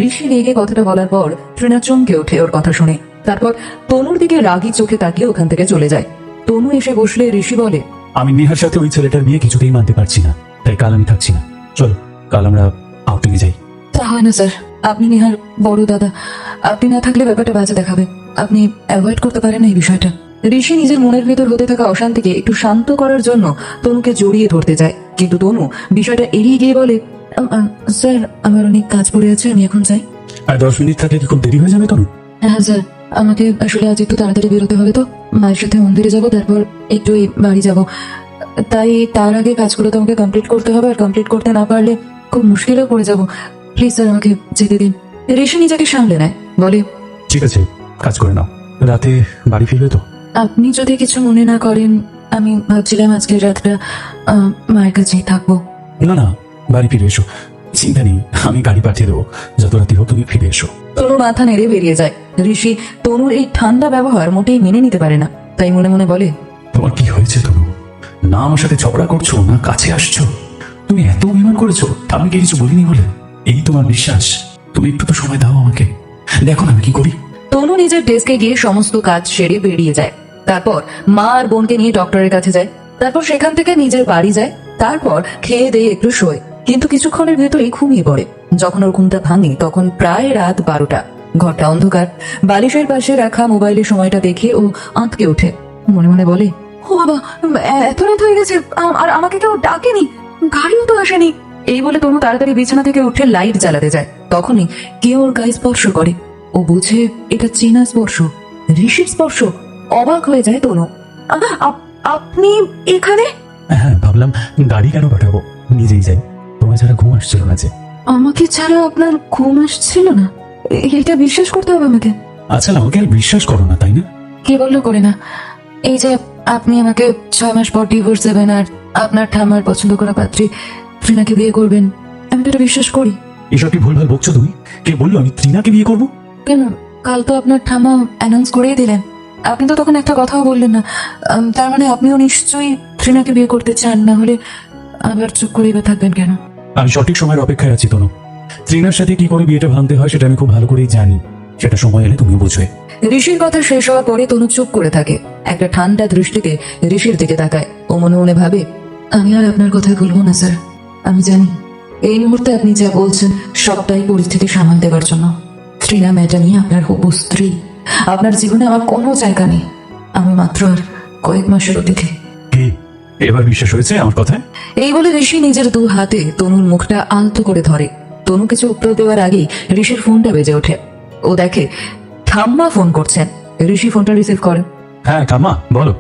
S4: ঋষি রেগে কথাটা বলার পর তৃণা চমকে ওঠে ওর কথা শুনে। তারপর তনুর দিকে রাগী চোখে তাকিয়ে ওখান থেকে চলে যায়। তনু এসে বসলে ঋষি বলে,
S2: আমি নেহার সাথে ওই ছেলেটার বিয়ে কিছুতেই মানতে পারছি না, তাই কাল আমি থাকছি না। চলো কাল আমরা আউটিং এ যাই।
S4: তা হয় না স্যার, আপনি নেহার বড় দাদা, আপনি না থাকলে ব্যাপারটা বাজে দেখাবে, আপনি অ্যাভয়েড করতে পারেন না এই বিষয়টা। ঋষি নিজের মনের ভেতর হতে থাকা অশান্তিকে একটু শান্ত করার জন্য তনুকে জড়িয়ে ধরতে যায়, কিন্তু তনু বিষয়টা এড়িয়ে গিয়ে বলে, স্যার আমার অনেক কাজ পড়ে আছে, আমি এখন যাই।
S2: আর 10 মিনিট থাকলে কি খুব দেরি হয়ে যাবে তনু?
S4: হ্যাঁ স্যার, আমাকে আসলে আজ একটু তাড়াতাড়ি বেরোতে হবে, তো মায়ের সাথে মন্দিরে যাব, তারপর একটু এই বাড়ি যাব, তাই তার আগে কাজগুলো তো আমাকে কমপ্লিট করতে হবে, আর কমপ্লিট করতে না পারলে খুব মুশকিলেও পড়ে যাব। প্লিজ স্যার আমাকে যেতে দিন। ঋষি নিজেকে সামলে নেয়, বলে,
S2: ঠিক আছে, কাজ করে নাও, রাতে বাড়ি ফিরবে তো?
S4: আপনি যদি কিছু মনে না করেন, আমি ভাবছিলাম আজকের রাতটা মায়ের কাছেই থাকবো।
S2: না না, বাড়ি ফিরে এসো, চিন্তা নেই, আমি গাড়ি পাঠিয়ে দেবো, যত রাতি হোক তুমি ফিরে এসো।
S4: তনু মাথা নেড়ে বেরিয়ে যায়। ঋষি তনুর এই ঠান্ডা ব্যবহার মোটেই মেনে নিতে পারে না, তাই মনে মনে বলে,
S2: তোমার কি হয়েছে তনু? না আমার সাথে ঝগড়া করছো, না কাছে আসছো, তুমি এত অভিমান করেছো, আমি কি কিছু বলিনি বলে? এই তোমার বিশ্বাস? তুমি একটু তো সময় দাও আমাকে, দেখো না আমি কি করি।
S4: তনু নিজের ডেস্কে গিয়ে সমস্ত কাজ সেরে বেরিয়ে যায়। তারপর মা আর বোনকে নিয়ে ডক্টরের কাছে যায়, তারপর সেখান থেকে নিজের বাড়ি যায়, তারপর খেয়ে দিয়ে একটু শোয়, কিন্তু কিছুক্ষণের ভেতরেই ঘুমিয়ে পড়ে। যখন ওর ঘুমটা ভাঙে তখন প্রায় রাত 12টা। ঘরটা অন্ধকার। বালিশের পাশে রাখা মোবাইলের সময়টা দেখে ও আঁতকে ওঠে, মনে মনে বলে, ও বাবা, এত রাত হয়ে গেছে, আর আমাকে কেউ ডাকেনি, গাড়িও তো আসেনি। এই বলে তনু তাড়াতাড়ি বিছানা থেকে উঠে লাইট জ্বালাতে যায়, তখনই কেউ ওর গায়ে স্পর্শ করে। ও বুঝে এটা চেনা স্পর্শ, ঋষির স্পর্শ। অবাক হয়ে যায় তনু। আপনি এখানে?
S2: হ্যাঁ, ভাবলাম গাড়ি কেন পাঠাবো, নিজেই যাই, তোমার ছাড়া ঘুম আসছিল না যে।
S4: আমাকে ছাড়া আপনার ঘুম আসছিল না? এটা বিশ্বাস করতে হবে আমাকে।
S2: আচ্ছা আমাকে আর বিশ্বাস করো না, তাই না?
S4: কে বললো করে না? এই যে আপনি আমাকে 6 মাস পর ডিভোর্স দেবেন, আর আপনার ঠাম্মার পছন্দ করা পাত্রী তৃণাকে বিয়ে করবেন, আমি তো এটা বিশ্বাস করি।
S2: এসব কি ভুলভাল বকছো তুমি? কে বললো আমি তৃণাকে বিয়ে করবো?
S4: কেন, কাল তো আপনার ঠাম্মা অ্যানাউন্স করেই দিলেন, আপনি তো তখন একটা কথাও বললেন না। তার মানে আপনিও নিশ্চয়ই তৃণাকে বিয়ে করতে চান, না হলে আবার চুপ করে এবার থাকবেন কেন?
S2: আমি সঠিক সময়ের অপেক্ষায় আছি তনু। তৃণার সাথে কি করে বিয়েটা ভাঙতে হয় সেটা আমি খুব ভালো করেই জানি, সেটা সময় এলে তুমিও বুঝবে।
S4: ঋষির কথা শেষ হওয়ার পরে তনু চুপ করে থাকে, একটা ঠান্ডা দৃষ্টিতে ঋষির দিকে তাকায়। ও মনে মনে ভাবে, আমি আর আপনার কথা ভুলবো না স্যার। আমি জানি এই মুহূর্তে আপনি যা বলছেন সবটাই পরিস্থিতি সামাল দেওয়ার জন্য। তৃণা মেয়েটা নিয়ে আপনার হবু স্ত্রী, আপনার জীবনে আমার কোনো জায়গা নেই, আমি মাত্র আর কয়েক মাসের অতিথি।
S2: কি এবার বিশ্বাস হয়েছে আমার কথায়?
S4: এই বলে ঋষি নিজের 2 হাতে তনুর মুখটা আলতো করে ধরে। তনু কিছু উত্তর দেওয়ার আগেই ঋষির ফোনটা বেজে ওঠে। ও দেখে ঠাম্মা ফোন করছেন। ঋষি ফোনটা রিসিভ করেন।
S2: হ্যাঁ ঠাম্মা বলো।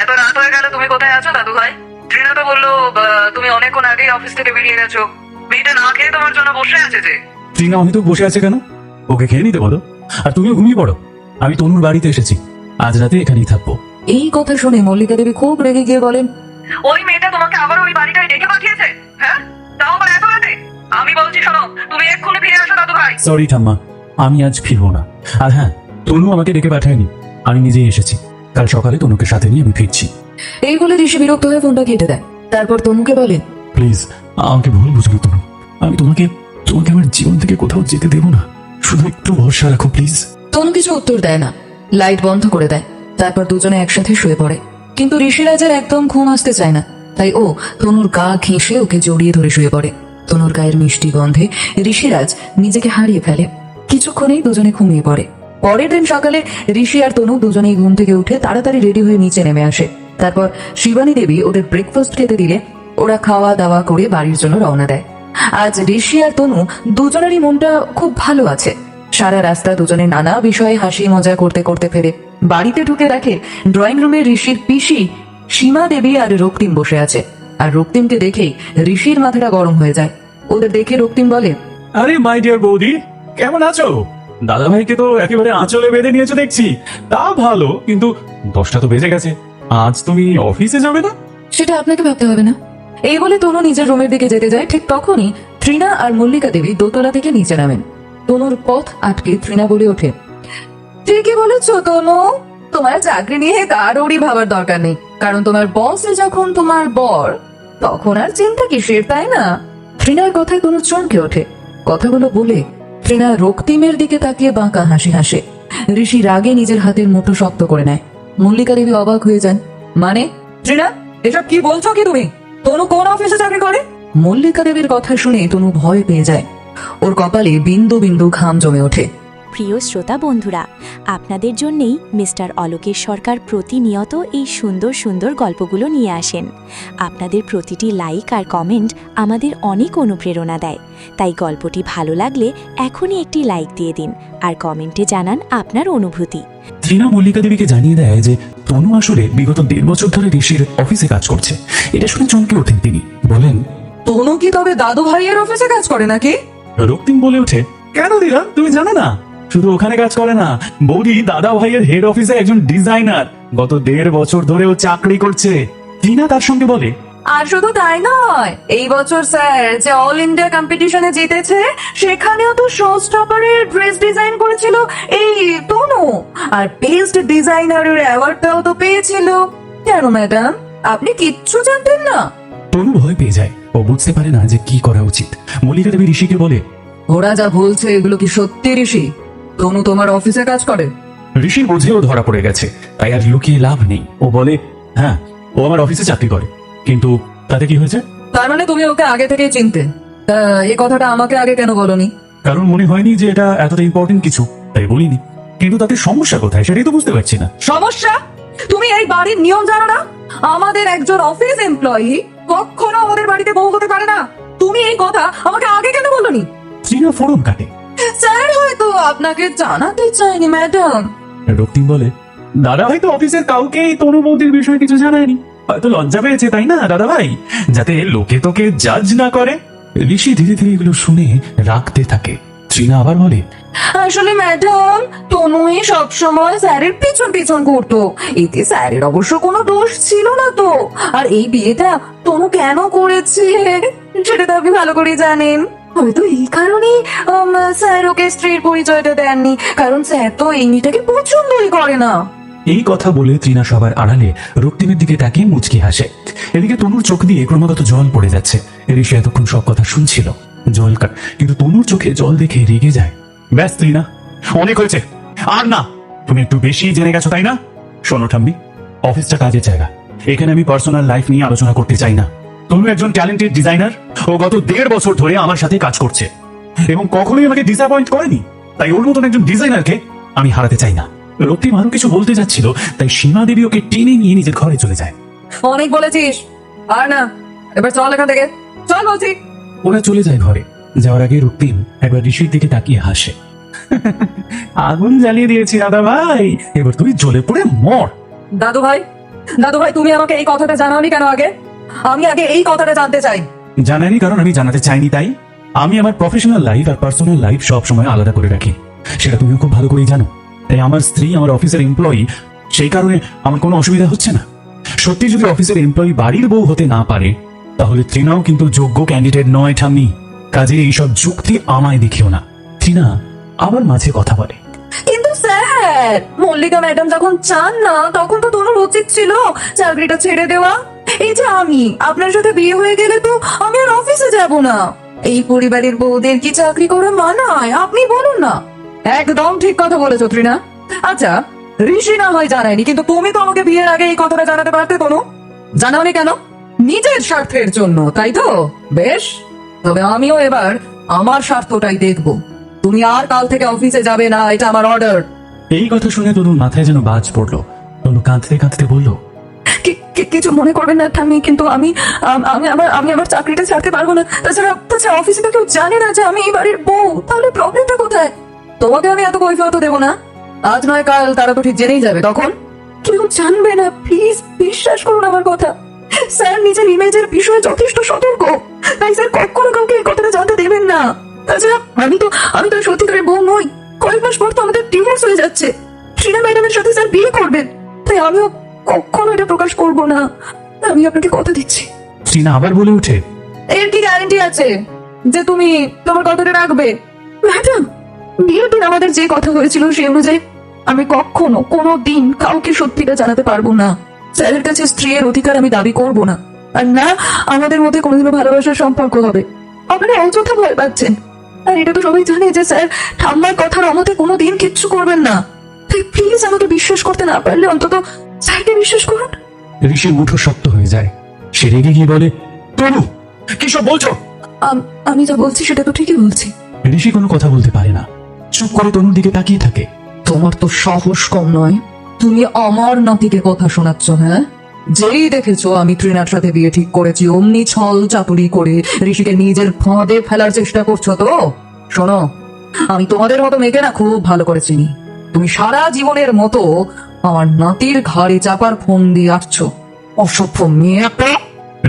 S4: এত রাত হয়ে গেল, তুমি কোথায় আছো দাদু ভাই? বললো তুমি অনেকক্ষণ আগেই অফিস থেকে বেরিয়ে গেছো, মেয়েটা না খেয়ে তোমার জন্য বসে আছে যে।
S2: ট্রিনা হয়তো বসে আছে কেন, ওকে খেয়ে নিতে বলো, আর তুমিও ঘুমিয়ে পড়ো। আমি তনুর বাড়িতে এসেছি, আজ রাতে এখানেই থাকবো।
S4: এই কথা শুনে মল্লিকা দেবী খুব রেগে গিয়ে বলেন, ওই মেয়েটা তোমাকে আবার ওই বাড়িটায় ডেকে পাঠিয়েছে? হ্যাঁ, তাও আবার এত রাতে? আমি বলছি শোনো, তুমি এক্ষুনি ফিরে আসো দাদু ভাই।
S2: সরি ঠাম্মা, আমি আজ ফিরবো না। আর হ্যাঁ, তনু আমাকে ডেকে পাঠায়নি, আমি নিজেই এসেছি। কাল সকালে তনুকে সাথে নিয়ে আমি ফিরছি।
S4: এই বলে ঋষি বিরক্ত হয়ে ফোনটা কেটে দেয়। তারপর তনুকে বলে,
S2: প্লিজ আমাকে ভুল বুঝো না তনু, আমি তোমাকে আমার জীবন থেকে কোথাও যেতে দেবো না, শুধু একটু ভরসা রাখো প্লিজ।
S4: তনু কিছু উত্তর দেয় না, লাইট বন্ধ করে দেয়। তারপর দুজনে একসাথে শুয়ে পড়ে। কিন্তু ঋষিরাজের একদম ঘুম আসতে চায় না, তাই ও তনুর গা ঘেঁষে ওকে জড়িয়ে ধরে শুয়ে পড়ে। তনুর গায়ের মিষ্টি গন্ধে ঋষিরাজ নিজেকে হারিয়ে ফেলে। কিছুক্ষণেই দুজনে ঘুমিয়ে পড়ে। পরের দিন সকালে ঋষি আর তনু দুজনেই ঘুম থেকে উঠে তাড়াতাড়ি রেডি হয়ে নিচে নেমে আসে। তারপর শিবানী দেবী ওদের ব্রেকফাস্ট খেতে দিলে ওরা খাওয়া দাওয়া করে বাড়ির জন্য রওনা দেয়। আজ ঋষি আর তনু দুজনেরই মনটা খুব ভালো আছে। সারা রাস্তা দুজনে নানা বিষয়ে হাসি মজা করতে করতে ফেরে। বাড়িতে ঢুকে দেখে ড্রয়িং রুমে ঋষির পিসি সীমা দেবী আর রক্তিম বসে আছে। আর রক্তিমকে দেখেই ঋষির মাথাটা গরম হয়ে যায়। ওদের দেখে রক্তিম বলে,
S2: আরে মাই ডিয়ার বৌদি, কেমন আছো? দাদা ভাইকে তো একেবারে আঁচলে বেঁধে নিয়েছো দেখছি। তা ভালো, কিন্তু 10টা তো বেজে গেছে, আজ তুমি অফিসে যাবে না?
S4: সেটা আপনাকে ভাবতে হবে না। এই বলে তনু নিজের রুমের দিকে যেতে যায়। ঠিক তখনই তৃণা আর মল্লিকা দেবী দোতলা থেকে নিচে নামেন। তনুর পথ আটকে তৃণা বলে ওঠে, ঠিকই বলেছ তনু, তোমার চাকরি নিয়ে কারোরই ভাবার দরকার নেই, কারণ তোমার বস যখন তোমার বর, তখন আর চিন্তা কিসের, তাই না? তৃণার কথায় তনু চমকে ওঠে। কথাগুলো বলে তৃণা রক্তিমের দিকে তাকিয়ে বাঁকা হাসি হাসে। ঋষি রাগে নিজের হাতের মুঠো শক্ত করে নেয়। মল্লিকা দেবী অবাক হয়ে যান। মানে তৃণা, এসব কি বলছো কি তুমি? তনু কোন অফিসে চাকরি করে? মল্লিকা দেবীর কথা শুনে তনু ভয় পেয়ে যায়। ওর কপালে বিন্দু বিন্দু ঘাম জমে ওঠে।
S1: প্রিয় শ্রোতা বন্ধুরা, আপনাদের জন্যেই মিস্টার অলোকেশ সরকার প্রতিনিয়ত এই সুন্দর সুন্দর গল্পগুলো নিয়ে আসেন। আপনাদের প্রতিটি লাইক আর কমেন্ট আমাদের অনেক অনুপ্রেরণা দেয়। তাই গল্পটি ভালো লাগলে এখনই একটি লাইক দিয়ে দিন আর কমেন্টে জানান আপনার অনুভূতি।
S2: তৃণা মল্লিকা দেবীকে জানিয়ে দেয় যে তনু আসলে বিগত 1.5 বছর ধরে ঋষির অফিসে কাজ করছে। এটা শুনে চমকে ওঠেন তিনি, বলেন,
S4: তনু কি তবে দাদু ভাইয়ের অফিসে কাজ করে নাকি?
S2: রক্তিম বলে ওঠে, কেন দিদা, তুমি জানো না? শুধু ওখানে কাজ করে না, বৌদি দাদা ভাইয়ের হেড অফিসে একজন ডিজাইনার, গত 1.5 বছর ধরে ও চাকরি করছে। তৃণা তার সঙ্গে বলে,
S4: আর শুধু তাই নয়, এই বছর স্যার যে অল ইন্ডিয়া কম্পিটিশনে জিতেছে, সেখানেও তো শো স্টপারের ড্রেস ডিজাইন করেছিল এই তনু, আর বেস্ট ডিজাইনারের অ্যাওয়ার্ডটাও তো পেয়েছিল। কেন ম্যাডাম, আপনি কিচ্ছু জানতেন না?
S2: তনু ভয় পেয়ে যায়, ও বুঝতে পারে না যে কি করা উচিত। মল্লিকা দেবী ঋষিকে বলে,
S4: ওরা যা বলছে এগুলো কি সত্যি ঋষি? তনু তোমার অফিসে কাজ করে?
S2: ঋষির বোঝেও ধরা পড়ে গেছে, তাই আর লুকিয়ে লাভ নেই। ও বলে, হ্যাঁ, ও আমার অফিসে চাকরি করে। কিন্তু তাতে কি হয়েছে?
S4: তার মানে তুমি ওকে আগে থেকেই চিনতে? তা এই কথাটা আমাকে আগে কেন বলনি?
S2: কারণ মনে হয়নি যে এটা এতটা ইম্পর্টেন্ট কিছু, তাই বলিনি। কিন্তু তাতে সমস্যা কোথায় সেটাই তো বুঝতে পারছি না।
S4: সমস্যা? তুমি এই বাড়ির নিয়ম জানো না? আমাদের একজন অফিস এমপ্লয়ি কখনো আমাদের বাড়িতে বউ হতে পারে না। তুমি এই কথা আমাকে আগে কেন বলনি?
S2: তৃণা ফোরম কাটে।
S4: স্যার হয়তো আপনাকে জানাতে চাইনি ম্যাডাম।
S2: রক্তিম বলে, দাদা ভাই তো অফিসের কাউকেই তনু বৌদির বিষয়ে কিছু জানায়নি, হয়তো লজ্জা পেয়েছে, তাই না দাদা ভাই, যাতে লোকে তোকে জাজ না করে। ঋষি ধীরে ধীরে এগুলো শুনে রাখতে থাকে। তৃণা আবার বলে,
S4: আসলে ম্যাডাম, তনুই সবসময় স্যারের পিছন পিছন ঘুরতো, এতে স্যারের অবশ্য কোনো দোষ ছিল না তো। আর এই বিয়েটা তনু কেন করেছে সেটা তো আপনি ভালো করে জানেন। হয়তো এই কারণেই স্যার ওকে স্ত্রীর পরিচয়টা দেননি, কারণ স্যার তো এই মেয়েটাকে পছন্দই করে না।
S2: এই কথা বলে তৃণা সবার আড়ালে রক্তিমের দিকে তাকিয়ে মুচকি হাসে। এদিকে তনুর চোখ দিয়ে ক্রমাগত জল পড়ে যাচ্ছে। ঋষি এতক্ষণ সব কথা শুনছিল, জল কাট, কিন্তু তনুর চোখে জল দেখে রেগে যায়। ব্যাস তৃণা, অনেক হয়েছে, আর না। তুমি একটু বেশি জেনে গেছো, তাই না? শোনো ঠাম্মি, অফিসটা কাজের জায়গা, এখানে আমি পার্সোনাল লাইফ নিয়ে আলোচনা করতে চাই না। তনু একজন ট্যালেন্টেড ডিজাইনার, ও গত 1.5 বছর ধরে আমার সাথে কাজ করছে এবং কখনোই আমাকে ডিসঅ্যাপয়েন্ট করেনি। তাই ওর মতন একজন ডিজাইনারকে আমি হারাতে চাই না। রক্তিম আরো কিছু বলতে যাচ্ছিল, তাই সীমা দেবী ওকে টেনে নিয়ে নিজের ঘরে চলে যায়।
S4: অনেক বলেছিস, আর না, এবার চল এখান থেকে, চল বলছি।
S2: ওরা চলে যায় ঘরে। যাওয়ার আগে রক্তিম একবার ঋষির দিকে তাকিয়ে হাসে। আগুন জ্বালিয়ে দিয়েছি দাদা ভাই, এবার তুই জ্বলে পড়ে মর।
S4: দাদু ভাই, দাদু ভাই, তুমি আমাকে এই কথাটা জানাওনি কেন আগে? আমি আগে এই কথাটা জানতে চাই।
S2: জানানি কারণ আমি জানাতে চাইনি তাই। আমি আমার প্রফেশনাল লাইফ আর পার্সোনাল লাইফ সব সময় আলাদা করে রাখি, সেটা তুমিও খুব ভালো করেই জানো। তাই আমার স্ত্রী আমার অফিসের এমপ্লয়ি, সেই কারণে আমার কোনো অসুবিধা হচ্ছে না। সত্যি যদি অফিসের এমপ্লয়ি বাড়ির বউ হতে না পারে, তাহলে তৃণাও কিন্তু যোগ্য ক্যান্ডিডেট নয় ঠাম্মি। কাজে এইসব যুক্তি আমায় দেখিও না। তৃণা আবার মাঝে কথা বলে,
S4: কিন্তু স্যার, মল্লিকা ম্যাডাম যখন চান না, তখন তো তোমার উচিত ছিল চাকরিটা ছেড়ে দেওয়া। এই যে আমি আপনার সাথে বিয়ে হয়ে গেলে তো আমি আর অফিসে যাব না। এই পরিবারের বউদের কি চাকরি করা মানায়? আপনি বলুন না। একদম ঠিক কথা বলেছো তৃণা। আচ্ছা, ঋষি না হয় জানায়নি, কিন্তু তুমি তো আমাকে বিয়ের আগে এই কথাটা জানাতে পারতে। কোনো জানাওনি কেন? নিজের স্বার্থের জন্য, তাই তো? বেশ, তবে আমিও এবার আমার স্বার্থটাই দেখব। তুমি আর কাল থেকে অফিসে যাবে না, এটা আমার অর্ডার।
S2: এই কথা শুনে তনুর মাথায় যেন বাজ পড়লো। তনু কাঁদতে কাঁদতে বলল,
S3: কিছু মনে করবেন না ঠাম্মি, কিন্তু আমি আমার চাকরিটা ছাড়তে পারবো না। তাছাড়া অফিসে তো কেউ জানে না যে আমি এই বাড়ির বউ। তাহলে প্রবলেমটা কোথায়?
S4: তোমাকে আমি এত কৈফিয়ত দেবো না। আজ নয় কাল তারা তো ঠিক জেনেই যাবে। তখন
S3: কেউ জানবে না, প্লিজ বিশ্বাস করুন আমার কথা। স্যার নিজের ইমেজের বিষয়ে যথেষ্ট সতর্ক, তাই স্যার কখনো কাউকে এই কথাটা জানতে দেবেন না। তাছাড়া আমি তো সত্যিকারের বউ নই। কয়েক মাস পর তো আমাদের ডিভোর্স হয়ে যাচ্ছে। শ্রীনা ম্যাডামের সাথে স্যার বিয়ে করবেন, তাই আমিও কখনো এটা প্রকাশ করব না। আমি আপনাকে কথা দিচ্ছি।
S2: তৃণা আবার বলে ওঠে,
S4: এর কি গ্যারান্টি আছে যে তুমি তোমার কথাটা রাখবে?
S3: ম্যাডাম, বিয়ের দিন আমাদের যে কথা হয়েছিল সেই অনুযায়ী আমি কখনো কোনো দিন কাউকে সত্যিটা জানাতে পারবো না। স্যারের কাছে স্ত্রীর অধিকার আমি দাবি করব না, আর না আমাদের মধ্যে কোনোদিনও ভালোবাসার সম্পর্ক হবে। আপনারা অযথা ভয় পাচ্ছেন, আর এটা তো সবাই জানে যে স্যার ঠাম্মার কথার অমতে কোনো দিন কিচ্ছু করবেন না। তাই প্লিজ আমাকে বিশ্বাস করতে না পারলে অন্তত স্যারকে বিশ্বাস করুন।
S2: ঋষির মুঠো শক্ত হয়ে যায়। সে রেগে গিয়ে বলে, তনু কি সব বলছো?
S3: আমি যা বলছি সেটা তো ঠিকই বলছি।
S2: ঋষি কোনো কথা বলতে পারে না, চুপ করে তনুর দিকে তাকিয়ে থাকে।
S4: তোমার তো সাহস কম নয়, তুমি আমার নাতিকে কথা শোনাচ্ছ? হ্যাঁ, যেই দেখেছো আমি তৃণার সাথে বিয়ে ঠিক করেছি, অমনি ছল চাতুরি করে ঋষিকে নিজের ফাঁদে ফেলার চেষ্টা করছো তো? শোনো, আমি তোমাদের মতো মেয়েকে না খুব ভালো করে চিনি। তুমি সারা জীবনের মতো আমার নাতির ঘাড়ে চাপার ফোন দিয়ে আসছো। অসভ্য মেয়ে একটা।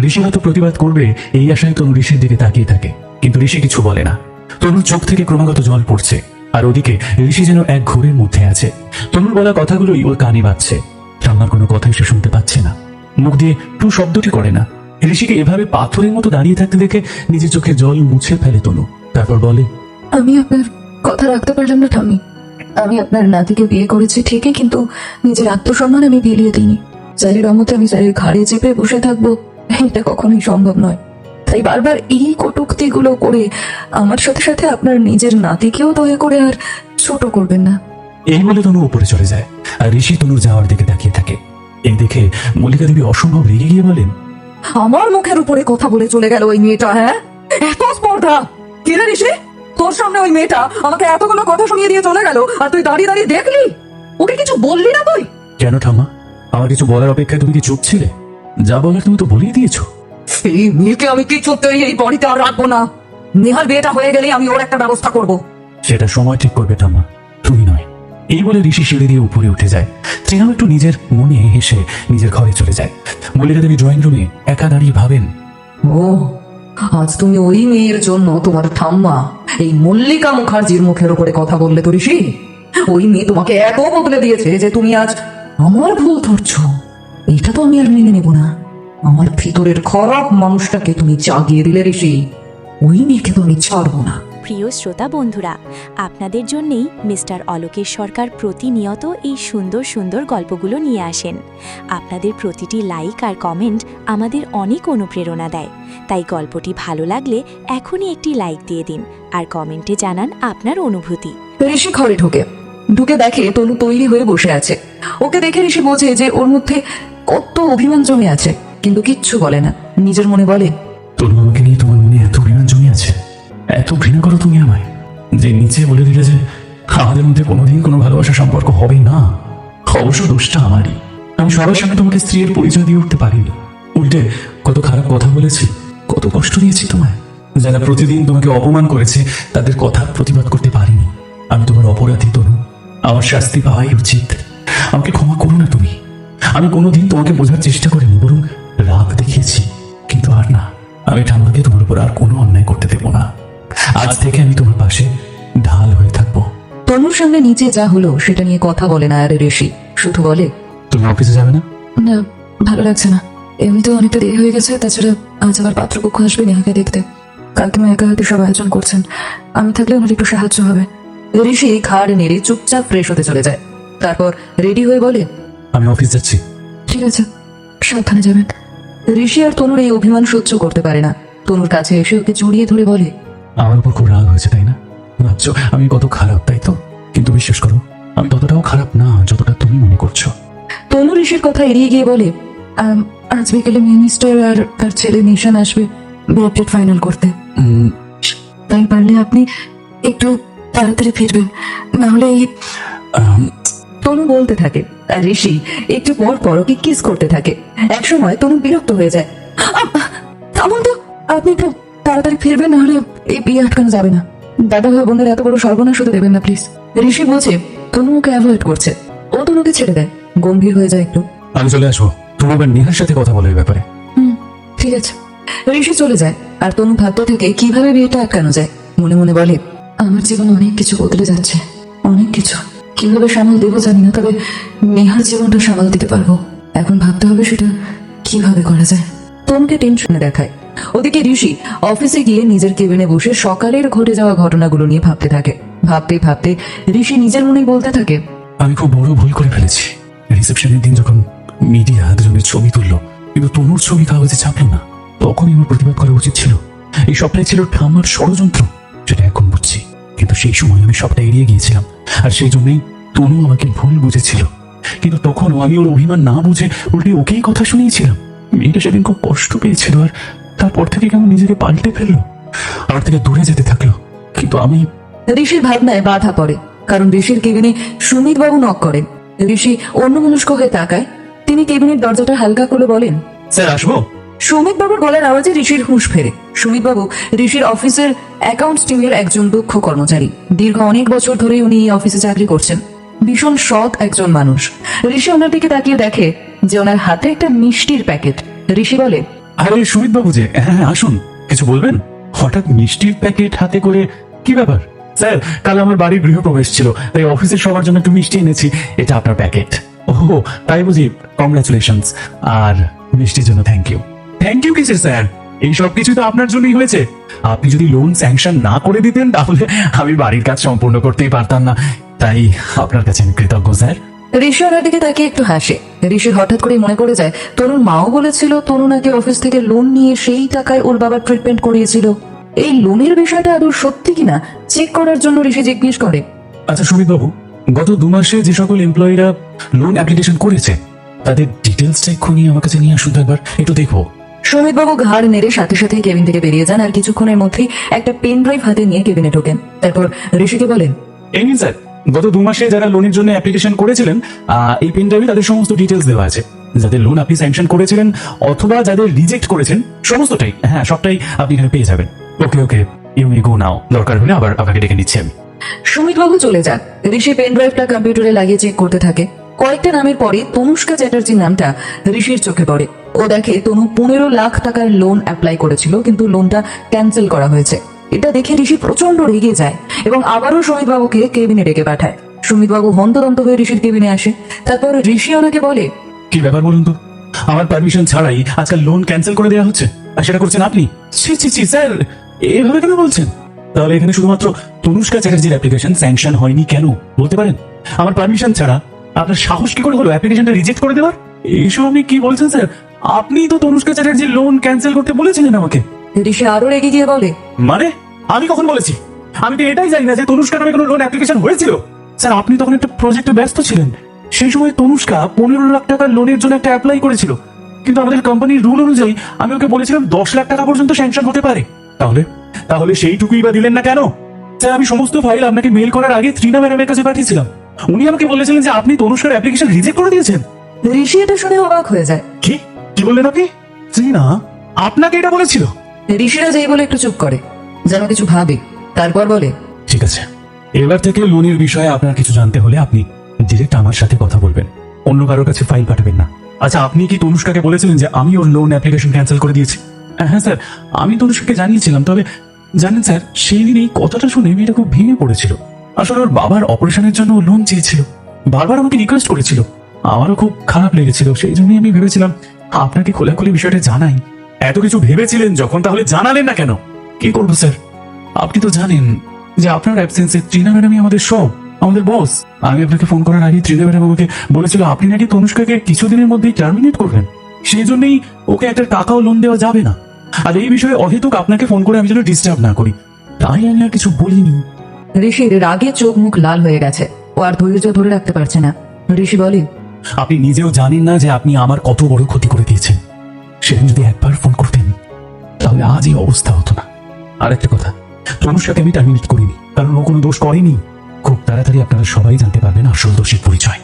S2: ঋষি হয়তো প্রতিবাদ করবে এই আশায় তনু ঋষির দিকে তাকিয়ে থাকে, কিন্তু ঋষি কিছু বলে না। তনুর চোখ থেকে ক্রমাগত জল পড়ছে, আর ওদিকে ঋষি যেন এক ঘোরের মধ্যে আছে। তনুর বলা কথাগুলোই ওর কানে বাজছে। ঠাম্মার কোনো কথাই সে শুনতে পাচ্ছে না, মুখ দিয়ে টু শব্দটি করে না। ঋষিকে এভাবে পাথরের মতো দাঁড়িয়ে থাকতে দেখে নিজের চোখে জল মুছে ফেলে তনু। তারপর বলে,
S3: আমি আপনার কথা রাখতে পারলাম না ঠাম্মি। আমি আপনার নাতিকে বিয়ে করেছি ঠিকই, কিন্তু নিজের আত্মসম্মান আমি বিলিয়ে দিইনি। স্যারের অমতে আমি স্যারের ঘাড়ে চেপে বসে থাকবো, এটা কখনোই সম্ভব নয়। তাই বারবার এই কটূক্তিগুলো করে আমার সাথে সাথে আপনার নিজের নাতিকেও দয়া করে আর ছোট করবেন না।
S2: এই বলে তনু উপরে চলে যায়, আর ঋষি তনুর যাওয়ার দিকে তাকিয়ে থাকে। এই দেখে মল্লিকা দেবী অসম্ভব রেগে গিয়ে বলেন,
S4: আমার মুখের উপরে কথা বলে চলে গেল ওই মেয়েটা। হ্যাঁ, এত স্পর্ধা! কিরে ঋষি, তোর সামনে ওই মেয়েটা আমাকে এতগুলো কথা শুনিয়ে দিয়ে চলে গেল, আর তুই দাঁড়িয়ে দাঁড়িয়ে দেখলি? ওকে কিছু বললি না তুই?
S2: কেন ঠাম্মা, আমার কিছু বলার অপেক্ষায় তুমি কি চুপ ছিলে? যা বলার তুমি তো বলেই দিয়েছো।
S4: এই মেয়েকে আমি কিছুতেই এই বাড়িতে আর রাখবো না। নেহার বিয়েটা হয়ে গেলেই আমি ওর একটা ব্যবস্থা করব।
S2: সেটা সময় ঠিক করবে ঠাম্মা, তুমি নয়। এই বলে ঋষি সিঁড়ি দিয়ে উপরে উঠে যায়। তৃণাও একটু নিজের মনে হেসে নিজের ঘরে চলে যায়। মল্লিকা দেবী ড্রয়িং রুমে একা দাঁড়িয়ে ভাবেন,
S4: ও, আজ তুমি ওই মেয়ের জন্য তোমার ঠাম্মা এই মল্লিকা মুখার্জির মুখের উপরে কথা বললে তো ঋষি? ওই মেয়ে তোমাকে এত বদলে দিয়েছে যে তুমি আজ আমার ভুল ধরছো। এটা তো আমি আর মেনে নেব না। আমার ভিতরের খারাপ মানুষটাকে তুমি জাগিয়ে দিলে ঋষি। ওই মেয়েকে তো আমি ছাড়বো না।
S1: প্রিয় শ্রোতা বন্ধুরা, আপনাদের জন্যেই মিস্টার অলোকেশ সরকার প্রতিনিয়ত এই সুন্দর সুন্দর গল্পগুলো নিয়ে আসেন। আপনাদের প্রতিটি লাইক আর কমেন্ট আমাদের অনেক অনুপ্রেরণা দেয়। তাই গল্পটি ভালো লাগলে এখনই একটি লাইক দিয়ে দিন আর কমেন্টে জানান আপনার অনুভূতি।
S3: ঋষি ঘরে ঢুকে দেখে তনু তৈরি হয়ে বসে আছে। ওকে দেখে ঋষি বোঝে যে ওর মধ্যে কত অভিমান জমে আছে, কিন্তু কিচ্ছু বলে না। নিজের মনে বলে,
S2: তনু আমাকে নিয়ে তোমার মনে এত অভিমান জমি আছে, এত ঘৃণা করো তুমি আমায়, যে নিচে বলে দিলে যে আমাদের মধ্যে কোনোদিন কোনো ভালোবাসার সম্পর্ক হবে না। অবশ্য দোষটা আমারই। আমি সবার সামনে তোমাকে স্ত্রীর পরিচয় দিয়ে উঠতে পারিনি, উল্টে কত খারাপ কথা বলেছি, কত কষ্ট দিয়েছি তোমায়। যারা প্রতিদিন তোমাকে অপমান করেছে তাদের কথা প্রতিবাদ করতে পারিনি। আমি তোমার অপরাধী তনু, আমার শাস্তি পাওয়াই উচিত। আমাকে ক্ষমা করো না তুমি। আমি কোনোদিন তোমাকে বোঝার চেষ্টা করিনি, বরং রাগ দেখিয়েছি। আমি ঠাম্মাকে তোমার উপর আর কোনো অন্যায় করতে দেবো না। আজ থেকে আমি তোমার পাশে ঢাল হয়ে থাকবো।
S4: তনুর সামনে নিচে যা হলো সেটা নিয়ে কথা বলে না আর ঋষি, শুধু বলে,
S2: তুমি অফিসে যাবে না?
S3: না, ভালো লাগছে না। এমনিতে অনেকটা দেরি হয়ে গেছে, তাছাড়া আজ আবার পাত্রপক্ষ আসবে নেহাকে দেখতে। কালকে মা একা হাতে সব আয়োজন করছেন, আমি থাকলে ওনার একটু সাহায্য হবে।
S4: ঋষি ঘাড় নেড়ে চুপচাপ ফ্রেশ হতে চলে যায়। তারপর রেডি হয়ে বলে,
S2: আমি অফিস যাচ্ছি।
S3: ঠিক আছে, সাবধানে যাবেন।
S4: ঋষি আর তনুর এই অভিমান সহ্য করতে পারে না। তনুর কাছে এসে ওকে জড়িয়ে ধরে বলে,
S2: আমার উপর খুব রাগ হয়েছে তাই না? ভাবছো আমি কত খারাপ, তাই তো? কিন্তু বিশ্বাস করো, আমি ততটাও খারাপ না যতটা তুমি মনে করছো।
S4: তনু ঋষির কথা এড়িয়ে গিয়ে বলে,
S3: আজ বিকেলে মিনিস্টার আর তার ছেলে নিশান আসবে বিয়ের ডেট ফাইনাল করতে। তাই পারলে আপনি একটু তাড়াতাড়ি ফিরবেন, না হলে এই
S4: তনু বলতে থাকে আর ঋষি একটু পর পর ওকে কিস করতে থাকে। একসময় তনু বিরক্ত হয়ে যায়।
S3: থামুন তো, আপনি একটু তাড়াতাড়ি ফিরবেন, না হলে এই বিয়ে আটকানো যাবে না। দাদা ভাই বোনের এত বড় সর্বনাশ হতে দেবেন না প্লিজ।
S4: ঋষি বোঝে তনু ওকে অ্যাভয়েড করছে। ও তনুকে ছেড়ে দেয়, গম্ভীর হয়ে যায় একটু।
S2: আমি চলে আসবো, তুমি এবার নেহার সাথে কথা বলো এই ব্যাপারে।
S3: ঠিক আছে।
S4: ঋষি চলে যায় আর তনু ভাবতে থেকে কিভাবে বিয়েটা আটকানো যায়। মনে মনে বলে,
S3: আমার জীবনে অনেক কিছু বদলে যাচ্ছে, অনেক কিছু। কিভাবে সামাল দেবো জানি না, তবে নেহার জীবনটা সামাল দিতে পারবো। এখন ভাবতে হবে সেটা কিভাবে করা যায়।
S4: তনুকে টেনশনে দেখায়। ওদিকে ঋষি অফিসে গিয়ে নিজের কেবিনে বসে সকালের ঘটে যাওয়া ঘটনাগুলো নিয়ে ভাবতে থাকে। ভাবতে ভাবতে ঋষি নিজের মনেই বলতে থাকে,
S2: আমি খুব বড় ভুল করে ফেলেছি। রিসেপশনের দিন যখন মিডিয়া দুজনের ছবি তুললো কিন্তু তনুর ছবি কাগজে ছাপলো না, তখনই আমার প্রতিবাদ করা উচিত ছিল। এই সবটাই ছিল ঠাম্মার ষড়যন্ত্র, সেটা এখন বুঝছি। কিন্তু সেই সময় আমি সবটা এড়িয়ে গিয়েছিলাম, আর সেই জন্যই তনু আমাকে ভুল বুঝেছিল। কিন্তু তখনও আমি ওর অভিমান না বুঝে উল্টে ওকেই কথা শুনিয়েছিলাম। মেয়েটা সেদিন খুব কষ্ট পেয়েছিল, আর তারপর থেকে কেমন নিজেকে পাল্টে ফেললো, আমার থেকে দূরে যেতে থাকলো। কিন্তু আমি
S4: ঋষির ভাবনায় বাধা পড়ে, কারণ ঋষির কেবিনে সুমিত বাবু নক করেন। ঋষি অন্যমনস্ক হয়ে তাকায়। তিনি কেবিনের দরজাটা হালকা করে বলেন,
S2: স্যার আসবো?
S4: সুমিত বাবুর গলার আওয়াজে ঋষির হুঁশ ফেরে। সুমিত বাবু ঋষির অফিসের অ্যাকাউন্টস টিমের একজন দক্ষ কর্মচারী। দীর্ঘ অনেক বছর ধরে উনি এই অফিসে চাকরি করছেন। ভীষণ সৎ একজন মানুষ। ঋষি ওনার দিকে তাকিয়ে দেখে যে ওনার হাতে একটা মিষ্টির প্যাকেট। ঋষি বলে,
S2: আরে সুমিত বাবু যে, হ্যাঁ আসুন, কিছু বলবেন? হঠাৎ মিষ্টির প্যাকেট হাতে করে, কি ব্যাপার? স্যার, কাল আমার বাড়ির গৃহপ্রবেশ ছিল, তাই অফিসের সবার জন্য একটু মিষ্টি এনেছি। এটা আপনার প্যাকেট। ও তাই বুঝি, কংগ্রাচুলেশনস। আর মিষ্টির জন্য থ্যাংক ইউ। থ্যাংক ইউ কিসের স্যার? এই সব কিছু তো আপনার জন্যই হয়েছে। আপনি যদি লোন স্যাংশন না করে দিতেন তাহলে আমি বাড়ির কাজ সম্পূর্ণ করতেই পারতাম না। তাই আপনার কাছে আমি কৃতজ্ঞ স্যার।
S4: ঋষি ওনার দিকে তাকিয়ে একটু হাসে। ঋষির হঠাৎ করে মনে পড়ে যায় তনুর মাও বলেছিল তনু নাকি অফিস থেকে লোন নিয়ে সেই টাকায় ওর বাবার ট্রিটমেন্ট করিয়েছিল। এই লোনের বিষয়টা আদৌ সত্যি কিনা চেক করার জন্য ঋষি জিজ্ঞেস করে,
S2: আচ্ছা সুমিত বাবু, গত 2 মাসে যে সকল এমপ্লয়িরা লোন অ্যাপ্লিকেশন করেছে তাদের ডিটেলসটা এক্ষুনি আমার কাছে নিয়ে আসুন তো, একবার একটু দেখবো।
S4: সুমিত বাবু ঘাড় নেড়ে সাথে সাথে কেবিন থেকে বেরিয়ে যান আর কিছুক্ষণের মধ্যেই একটা পেন ড্রাইভ হাতে নিয়ে কেবিনে ঢোকেন। তারপর ঋষিকে বলেন,
S2: এই নিন স্যার, গত 2 মাসে যারা লোনের জন্য অ্যাপ্লিকেশন করেছিলেন এই পেন ড্রাইভে তাদের সমস্ত ডিটেলস দেওয়া আছে। যাদের লোন আপনি স্যাংশন করেছিলেন অথবা যাদের রিজেক্ট করেছেন সমস্তটাই, হ্যাঁ সবটাই আপনি এখানে পেয়ে যাবেন। ওকে ওকে, ইউ মে গো নাও। দরকার হলে আবার আপনাকে ডেকে নিচ্ছি আমি।
S4: সুমিত বাবু চলে যান। ঋষি পেন ড্রাইভটা কম্পিউটারে লাগিয়ে চেক করতে থাকে। কয়েকটা নামের পরে তনুষ্কা চ্যাটার্জির নামটা ঋষির চোখে পড়ে। ও দেখে তনু 15 লাখ টাকার লোন অ্যাপ্লাই করেছিল, কিন্তু লোনটা ক্যান্সেল করা হয়েছে। এটা দেখে ঋষি প্রচন্ড রেগে যায় এবং আবারও সুমিত বাবুকে কেবিনে ডেকে পাঠায়। সুমিত বাবু হন্তদন্ত হয়ে ঋষির কেবিনে আসে। তারপর ঋষি ওনাকে বলে,
S2: কি ব্যাপার বলুন তো? আমার পারমিশন ছাড়াই আজকাল লোন ক্যান্সেল করে দেওয়া হচ্ছে, আর সেটা করছেন আপনি? ছি ছি ছি স্যার, এভাবে কেন বলছেন? তাহলে এখানে শুধুমাত্র তনুষ্কা চ্যাটার্জির অ্যাপ্লিকেশন স্যাংশন হয়নি কেন বলতে পারেন? আমার পারমিশন ছাড়া আপনার সাহস কি করে হলো অ্যাপ্লিকেশনটা রিজেক্ট করে দেওয়ার? এইসব আপনি কি বলছেন স্যার? আপনি তো তনুষ্কা চ্যাটার্জির লোন ক্যান্সেল করতে বলেছিলেন আমাকে।
S4: ঋষি আরো রেগে গিয়ে বলে,
S2: মানে আমি কখন বলেছি? আমি তো এটাই জানি না যে তনুষ্কা নামে কোনো লোন অ্যাপ্লিকেশন হয়েছিল। স্যার আপনি তখন একটা প্রজেক্টে ব্যস্ত ছিলেন। সেই সময় তনুষ্কা 15 লাখ টাকার লোনের জন্য একটা অ্যাপ্লাই করেছিল, কিন্তু আমাদের কোম্পানির রুল অনুযায়ী আমি ওকে বলেছিলাম 10 লাখ টাকা পর্যন্ত স্যাংশন হতে পারে। তাহলে সেইটুকুই বা দিলেন না কেন? স্যার আমি সমস্ত ফাইল আপনাকে মেল করার আগে ত্রিনা ম্যাডামের কাছে পাঠিয়েছিলাম। উনি আমাকে বলেছিলেন যে আপনি তনুষ্কার অ্যাপ্লিকেশন রিজেক্ট করে দিয়েছেন।
S4: ঋষি এটা শুনে অবাক হয়ে যায়।
S2: কি বললেন আপনি? ত্রিনা আপনাকে এটা বলেছিল?
S4: ঋষিরা যেই বলে একটু চুপ করে, যেন কিছু ভাবে। তারপর বলে,
S2: ঠিক আছে, এবার থেকে লোনের বিষয়ে আপনার কিছু জানতে হলে আপনি ডিরেক্ট আমার সাথে কথা বলবেন, অন্য কারোর কাছে ফাইল পাঠাবেন না। আচ্ছা আপনি কি তনুষ্কাকে বলেছিলেন যে আমি ওর লোন অ্যাপ্লিকেশন ক্যান্সেল করে দিয়েছি? হ্যাঁ স্যার, আমি তনুষকে জানিয়েছিলাম, তবে জানেন স্যার, সেই দিন এই কথাটা শুনে মেয়েটা খুব ভেঙে পড়েছিল। আসলে ওর বাবার অপারেশনের জন্য লোন চেয়েছিল, বারবার আমাকে রিকোয়েস্ট করেছিল। আমারও খুব খারাপ লেগেছিল, সেই জন্যই আমি ভেবেছিলাম আপনাকে খোলাখুলি বিষয়টা জানাই। এত কিছু ভেবেছিলেন যখন, তাহলে জানালেন না কেন? কি করবো স্যার, আপনি তো জানেন যে আপনার অ্যাবসেন্সে ত্রিনা ম্যাডামই আমাদের সব, আমাদের বস। আমি আপনাকে ফোন করার আগে ত্রিনা ম্যাডাম আমাকে বলেছিল আপনি নাকি তনুষ্কাকে কিছুদিনের মধ্যেই টার্মিনেট করবেন, সেই জন্যই ওকে একটা টাকাও লোন দেওয়া যাবে না। আর এই বিষয়ে অহেতুক আপনাকে ফোন করে আমি যেন ডিস্টার্ব না করি, তাই আমি আর কিছু বলিনি।
S4: ঋষির রাগে চোখ মুখ লাল হয়ে গেছে, ও আর ধৈর্য ধরে রাখতে পারছে না। ঋষি বলে,
S2: আপনি নিজেও জানেন না যে আপনি আমার কত বড় ক্ষতি করে দিয়েছেন। সেদিন যদি একবার ফোন করতেন তাহলে আজ এই অবস্থা হতো না। আর একটা কথা, তনুষ্কাকে আমি টার্মিনেট করিনি, কারণ ও কোনো দোষ করেনি। খুব তাড়াতাড়ি আপনারা সবাই জানতে পারবেন আসল দোষীর পরিচয়।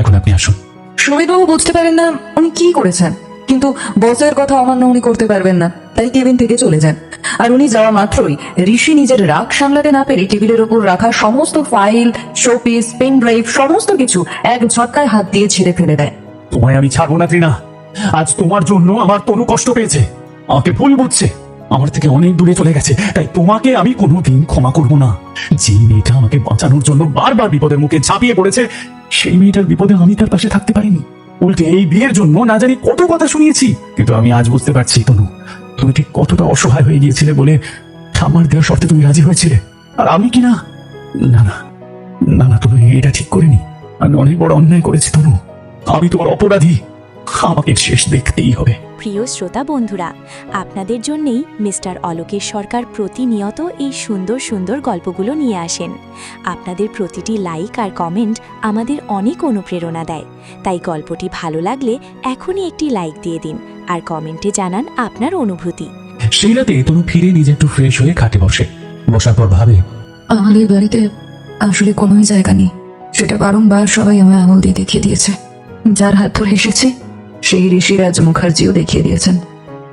S2: এখন আপনি আসুন।
S4: সুমিতবাবু বুঝতে পারেন না উনি কি করেছেন, কিন্তু বসের কথা অমান্য উনি করতে পারবেন না, তাই কেবিন থেকে চলে যান। আর উনি যাওয়া মাত্রই ঋষি নিজের রাগ সামলাতে না পেরে টেবিলের উপর রাখা সমস্ত ফাইল, শোপিস, পেন ড্রাইভ সমস্ত কিছু এক ঝটকায় হাত দিয়ে ছিঁড়ে ফেলে দেয়।
S2: তোমায় আমি ছাড়বো না ত্রিনা। আজ তোমার জন্য আমার তনু কষ্ট পেয়েছে, আমাকে ভুল বুঝছে, আমার থেকে অনেক দূরে চলে গেছে, তাই তোমাকে আমি কোনোদিন ক্ষমা করব না। যে মেয়েটা আমাকে বাঁচানোর জন্য বারবার বিপদের মুখে ঝাঁপিয়ে পড়েছে, সেই মেয়েটার বিপদে আমি তার পাশে থাকতে পারিনি। উল্টে এই বিয়ের জন্য না জানি কত কথা শুনিয়েছি। কিন্তু আমি আজ বুঝতে পারছি তনু, তুমি ঠিক কতটা অসহায় হয়ে গিয়েছিলে বলে আমার দেওয়ার শর্তে তুমি রাজি হয়েছিলে। আর আমি কি না না না না না তুমি এটা ঠিক করিনি। আমি অনেক বড় অন্যায় করেছি তনু, আমি তোমার অপরাধী, আমাকে শেষ দেখতেই হবে।
S1: প্রিয় শ্রোতা বন্ধুরা, আপনাদের জন্যেই মিস্টার অলোকেশ সরকার প্রতিনিয়ত এই সুন্দর সুন্দর গল্পগুলো নিয়ে আসেন। আপনাদের প্রতিটি লাইক আর কমেন্ট আমাদের অনেক অনুপ্রেরণা দেয়। তাই গল্পটি ভালো লাগলে এখনই একটি লাইক দিয়ে দিন আর কমেন্টে জানান আপনার অনুভূতি।
S2: সেই রাতে তনু ফিরে নিজে একটু ফ্রেশ হয়ে খাটে বসে। বসার পর ভাবে,
S3: আমাদের বাড়িতে আসলে কোনো জায়গা নেই, সেটা বারংবার সবাই আমায় আঙুল দিয়ে দেখিয়ে দিয়েছে। যার হাত ধরে এসেছি সেই ঋষিরাজ মুখার্জিও দেখিয়ে দিয়েছেন।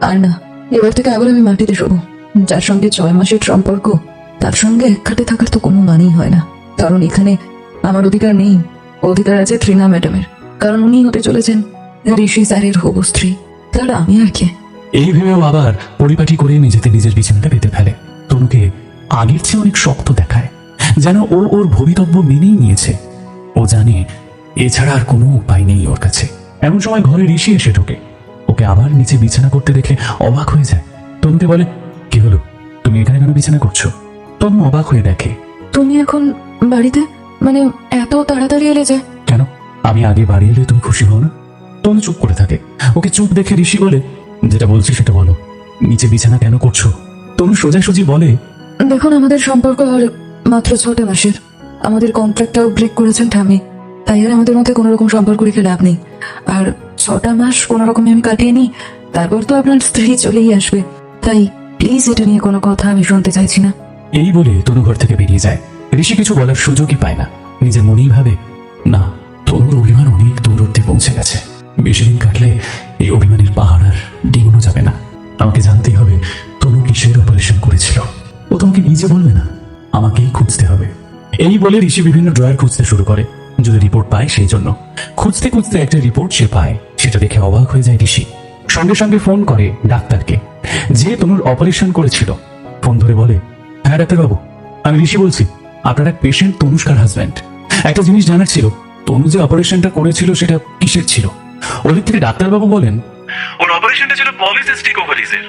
S3: আর না, এবার থেকে আবার আমি মাটিতে শোবো। যার সঙ্গে 6 মাসের সম্পর্ক, তার সঙ্গে এক খাটে থাকার তো কোনো মানেই হয় না। কারণ এখানে আমার অধিকার নেই, অধিকার আছে ত্রিনা ম্যাডামের, কারণ উনি হতে চলেছেন ঋষি স্যারের হবু স্ত্রী। তাহলে আমি আর কে?
S2: এই ভেবেও আবার পরিপাটি করে নিজেতে নিজের বিছানাটা পেতে ফেলে। তনুকে আগের চেয়ে অনেক শক্ত দেখায়, যেন ও ওর ভবিতব্য মেনেই নিয়েছে। ও জানে এছাড়া আর কোনো উপায় নেই ওর কাছে। এমন সময় ঘরে ঋষি এসে ঢোকে। ওকে আবার নিচে বিছানা করতে দেখে অবাক হয়ে যায়। তনুকে বলে, কি হলো, তুমি এখানে কেন বিছানা করছো? তনু অবাক হয়ে দেখে,
S3: তুমি এখন বাড়িতে, মানে এত তাড়াতাড়ি এলে যে?
S2: কেন, আমি আগে বাড়ি এলে তুমি খুশি হও না? তনু চুপ করে থাকে। ওকে চুপ দেখে ঋষি বলে, যেটা বলছি সেটা বলো, নিচে বিছানা কেন করছো? তনু সোজাসুজি বলে,
S3: দেখুন, আমাদের সম্পর্ক আর মাত্র 6 মাসের। আমাদের কন্ট্রাক্টটাও ব্রেক করেছেন ঠামি, তাই আর আমাদের মধ্যে কোনো রকম সম্পর্ক রেখে লাভ নেই। আর 6টা মাস কোনো রকমে আমি কাটিয়ে নিই, তারপর তো আপনার স্ত্রী চলেই আসবে। তাই প্লিজ এটা নিয়ে কোনো কথা আমি শুনতে চাইছি না।
S2: এই বলে তনু ঘর থেকে বেরিয়ে যায়। ঋষি কিছু বলার সুযোগই পায় না। নিজের মনেই ভাবে, না, তনুর অভিমান অনেক দূর অব্দি পৌঁছে গেছে। বেশি দিন কাটলে এই অভিমানের পাহাড় আর ডিঙানো যাবে না। আমাকে জানতেই হবে তনু কিসের অপারেশন করেছিল। ও তোমাকে নিজে বলবে না, আমাকেই খুঁজতে হবে। এই বলে ঋষি বিভিন্ন ড্রয়ার খুঁজতে শুরু করে, যদি রিপোর্ট পায় সেই জন্য। খুঁজতে খুঁজতে একটা রিপোর্ট সে পায়, সেটা দেখে অবাক হয়ে যায় ঋষি। সঙ্গে সঙ্গে ফোন করে ডাক্তারকে, যে তনুর অপারেশন করেছিল। ফোন ধরে বলে, হ্যাঁ ডাক্তারবাবু, আমি ঋষি বলছি, আপনার এক পেশেন্ট তনুষ্কার হাজব্যান্ড। একটা জিনিস জানার ছিল, তনু যে অপারেশনটা করেছিল সেটা কিসের ছিল? ওদিক থেকে ডাক্তারবাবু বলেন,
S5: ওর অপারেশনটা ছিল পলিসিস্টিক ওভারিজের।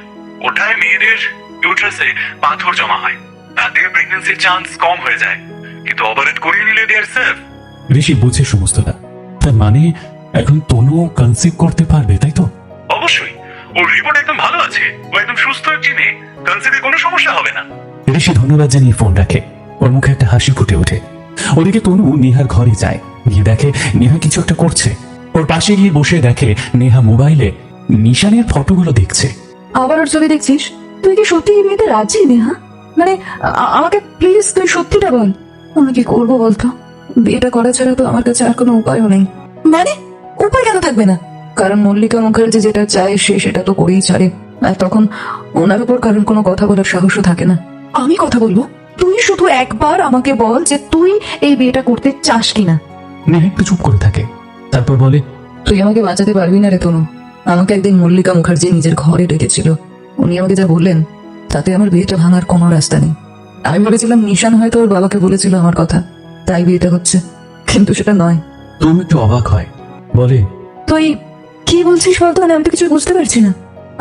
S5: ওটায় মেয়েদের ইউট্রাসে পাথর জমা হয়, তাতে প্রেগন্যান্সির চান্স কম হয়ে যায়, কিন্তু অপারেট করিয়ে নিলে দে আর সেফ।
S2: ঋষি বুঝে সমস্তটা। তার মানে এখন তনু কনসিভ করতে পারবে, তাই তো?
S5: অবশ্যই, ওর রিপোর্ট একদম ভালো আছে, ও একদম সুস্থ একটি মেয়ে, কনসিভে কোনো সমস্যা হবে না।
S2: ঋষি ধন্যবাদ জানিয়ে ফোন রাখে। ওর মুখে একটা হাসি ফুটে ওঠে। ওদিকে তনু নেহার ঘরে যায়, গিয়ে দেখে নেহা কিছু একটা করছে। ওর পাশে গিয়ে বসে দেখে নেহা মোবাইলে নিশানের ফটোগুলো দেখছে।
S3: আবার ওর ছবি দেখছিস? তুই কি সত্যি এই বিয়েতে রাজি নেহা? মানে আমাকে প্লিজ তুই সত্যিটা বল। আমি কি করবো বলতো? বিয়েটা করা ছাড়া তো আমার কাছে আর কোনো উপায়ও নেই।
S4: মানে উপায় কেন থাকবে না?
S3: কারণ মল্লিকা মুখার্জি যেটা চায় সে সেটা তো করেই ছাড়ে, আর তখন ওনার উপর কারণ কোনো কথা বলার সাহসও থাকে না। আমি কথা বলবো, তুই শুধু একবার আমাকে বল যে তুই এই বিয়েটা করতে চাস কিনা।
S2: নেহা একটু চুপ করে থাকে, তারপর বলে,
S3: তুই আমাকে বাঁচাতে পারবি না রে তনু। আমাকে একদিন মল্লিকা মুখার্জি নিজের ঘরে ডেকেছিল,
S4: উনি আমাকে যা বললেন তাতে আমার বিয়েটা ভাঙার কোনো রাস্তা নেই। আমি ভেবেছিলাম নিশান হয়তো ওর বাবাকে বলেছিল আমার কথা, তাই বিয়েটা হচ্ছে, কিন্তু সেটা নয়।
S2: তনু একটু অবাক হয়, বলে,
S3: তুই কি বলছিস বলতো? আমি তো কিছু বুঝতে পারছি না।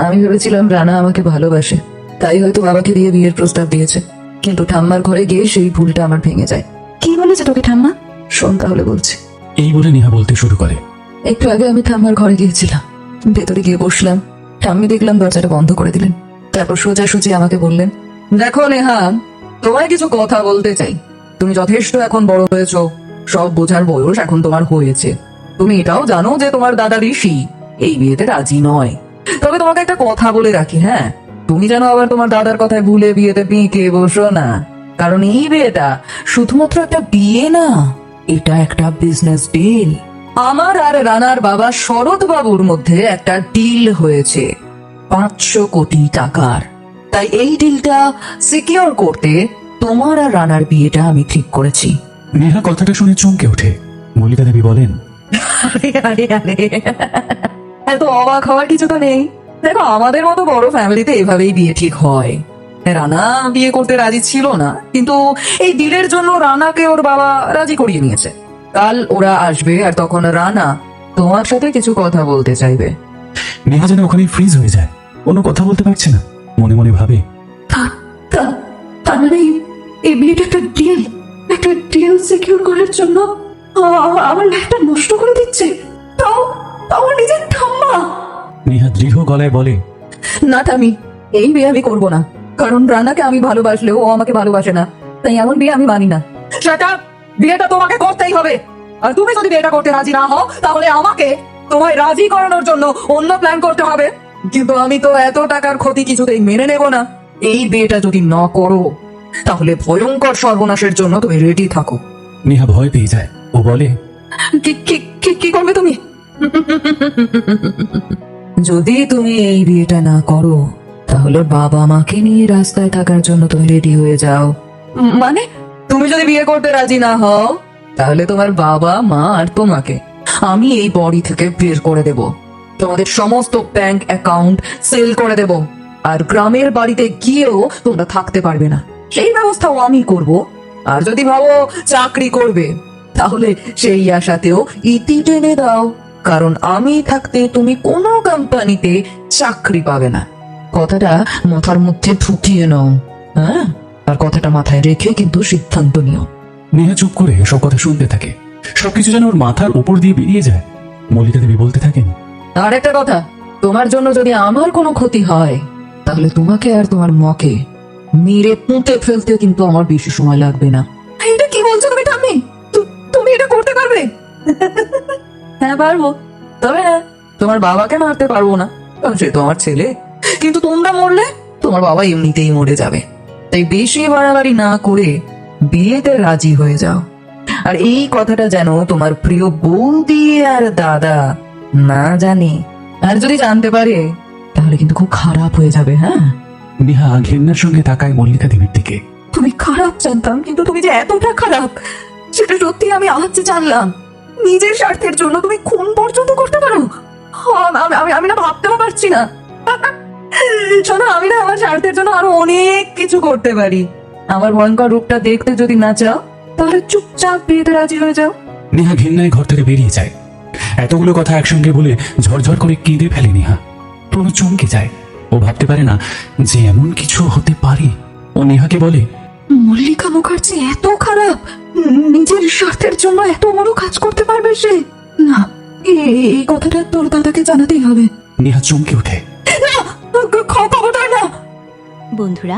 S4: আমি ভেবেছিলাম রানা আমাকে ভালোবাসে, তাই হয়তো বাবাকে দিয়ে বিয়ের প্রস্তাব দিয়েছে, কিন্তু ঠাম্মার ঘরে গিয়ে সেই ভুলটা আমার ভেঙে যায়।
S3: কি বলেছে তোকে ঠাম্মা?
S4: শোন তাহলে বলছি।
S2: এই বলে নেহা বলতে শুরু করে।
S4: একটু আগে আমি ঠাম্মার ঘরে গিয়েছিলাম, ভেতরে গিয়ে বসলাম, ঠাম্মি দেখলাম দরজাটা বন্ধ করে দিলেন। তারপর সোজাসুজি আমাকে বললেন, দেখো নেহা, তোমায় কিছু কথা বলতে চাই। তুমি যথেষ্ট এখন বড় হয়েছো, সব বোঝার বয়স এখন তোমার হয়েছে। তুমি এটাও জানো যে তোমার দাদা ঋষি এই বিয়েতে রাজি নয়। তবে তোমাকে একটা কথা বলে রাখি, হ্যাঁ, তুমি যেন আবার তোমার দাদার কথায় ভুলে বিয়েতে বিঁকে বসো না, কারণ এই বিয়েটা শুধুমাত্র একটা বিয়ে না, এটা একটা বিজনেস ডিল। আমার আর রানার বাবা শরৎ বাবুর মধ্যে একটা ডিল হয়েছে 500 কোটি টাকার। তাই এই ডিলটা সিকিউর করতে তোমার আর রানার বিয়েটা আমি ঠিক করেছি।
S2: নেহা কথাটা শুনে চমকে ওঠে। মল্লিকা দেবী বলেন,
S4: আরে আরে আরে, এত অবাক হওয়ার কিছু তো নেই। দেখো, আমাদের মতো বড় ফ্যামিলিতে এভাবেই বিয়ে ঠিক হয়। রানা বিয়ে করতে রাজি ছিল না, কিন্তু এই ডিলের জন্য রানাকে ওর বাবা রাজি করিয়ে নিয়েছে। কাল ওরা আসবে, আর তখন রানা তোমার সাথে কিছু কথা বলতে চাইবে।
S2: নেহা যেন ওখানে ফ্রিজ হয়ে যায়, কোনো কথা বলতে পারছে না। মনে মনে ভাবে,
S3: তার মানে এই বিয়েটা একটা ডিল সিকিউর করার জন্য আমার লাইফটা নষ্ট করে দিচ্ছে, তাও আমার নিজের ঠাম্মা।
S2: নেহা দৃঢ় গলায় বলে,
S4: না ঠামি, এই বিয়ে আমি করবো না, কারণ রানাকে আমি ভালোবাসলেও ও আমাকে ভালোবাসে না, তাই এমন বিয়ে আমি মানি না। সেটা বিয়েটা তোমাকে করতেই হবে, আর তুমি যদি বিয়েটা করতে রাজি না হও তাহলে আমাকে তোমায় রাজি করানোর জন্য অন্য প্ল্যান করতে হবে। কিন্তু আমি তো এত টাকার ক্ষতি কিছুতেই মেনে নেব না। এই বিয়েটা যদি না করো তাহলে ভয়ঙ্কর সর্বনাশের জন্য তুমি রেডি থাকো।
S2: নেহা ভয় পেয়ে যায়। ও বলে,
S4: কি করবে তুমি? যদি তুমি এই বিয়েটা না করো তাহলে বাবা মাকে নিয়ে রাস্তায় থাকার জন্য তুমি রেডি হয়ে যাও। মানে তুমি যদি বিয়ে করতে রাজি না হও তাহলে তোমার বাবা মা আর তোমাকে আমি এই বাড়ি থেকে বের করে দেব, তোমাদের সমস্ত ব্যাংক অ্যাকাউন্ট সেল করে দেব, আর গ্রামের বাড়িতে গিয়েও তোমরা থাকতে পারবে না, সেই ব্যবস্থাও আমি করব। আর যদি ভাবো চাকরি করবে তাহলে সেই আশাতেও ইতি টেনে দাও, কারণ আমি থাকতে তুমি কোনো কোম্পানিতে চাকরি পাবে না। কথাটা মাথার মধ্যে ঢুকিয়ে নাও, হ্যাঁ? আর কথাটা মাথায় রেখে কিন্তু সিদ্ধান্ত নিও।
S2: নেহা চুপ করে সব কথা শুনতে থাকে। সবকিছু যেন ওর মাথার উপর দিয়ে বেরিয়ে যায়। মল্লিকা দেবী বলতে থাকেন,
S4: আর একটা কথা, তোমার জন্য যদি আমার কোনো ক্ষতি হয় তাহলে তোমাকে আর তোমার মাকে মেরে পুঁতে ফেলতে কিন্তু আমার বেশি সময় লাগবে না। এটা কি বলছো তুমি ঠাম্মি? তুমি এটা করতে পারবে? হ্যাঁ পারবো, তবে হ্যাঁ, তোমার বাবাকে মারতে পারবো না, কারণ সে তো আমার ছেলে। কিন্তু তোমরা মরলে তোমার বাবা এমনিতেই মরে যাবে। তাই বেশি বাড়াবাড়ি না করে বিয়েতে রাজি হয়ে যাও। আর এই কথাটা যেন তোমার প্রিয় বৌদি আর দাদা না জানে, আর যদি জানতে পারে তাহলে কিন্তু খুব খারাপ হয়ে যাবে। হ্যাঁ,
S2: নেহা ঘেন্নার সঙ্গে তাকায় মল্লিকা দেবীর দিকে।
S4: তুমি খারাপ জানতাম, কিন্তু তুমি যে এতটা খারাপ সেটা সত্যি আমি আজ জানলাম। নিজের স্বার্থের জন্য তুমি খুন পর্যন্ত করতে পারো? আমি না ভাবতেও পারছি না। শোনো, আমি না আমার স্বার্থের জন্য আরো অনেক কিছু করতে পারি। আমার ভয়ঙ্কর রূপটা দেখতে যদি না চাও তাহলে চুপচাপ বিয়েতে রাজি হয়ে যাও।
S2: নেহা ঘেন্নায় ঘর থেকে বেরিয়ে যায়। এতগুলো কথা একসঙ্গে বলে ঝরঝর করে কেঁদে ফেলে নেহা। পুরো চমকে যায়। ও ভাবতে পারে না যে এমন কিছু হতে পারে। ও নেহাকে বলে,
S3: মল্লিকা মুখার্জি এত খারাপ? নিজের স্বার্থের জন্য এত বড় কাজ করতে পারবে সে? না, এই কথাটা তোর দাদাকে জানাতেই হবে।
S2: নেহা চমকে ওঠে।
S3: খবরদার না।
S1: বন্ধুরা,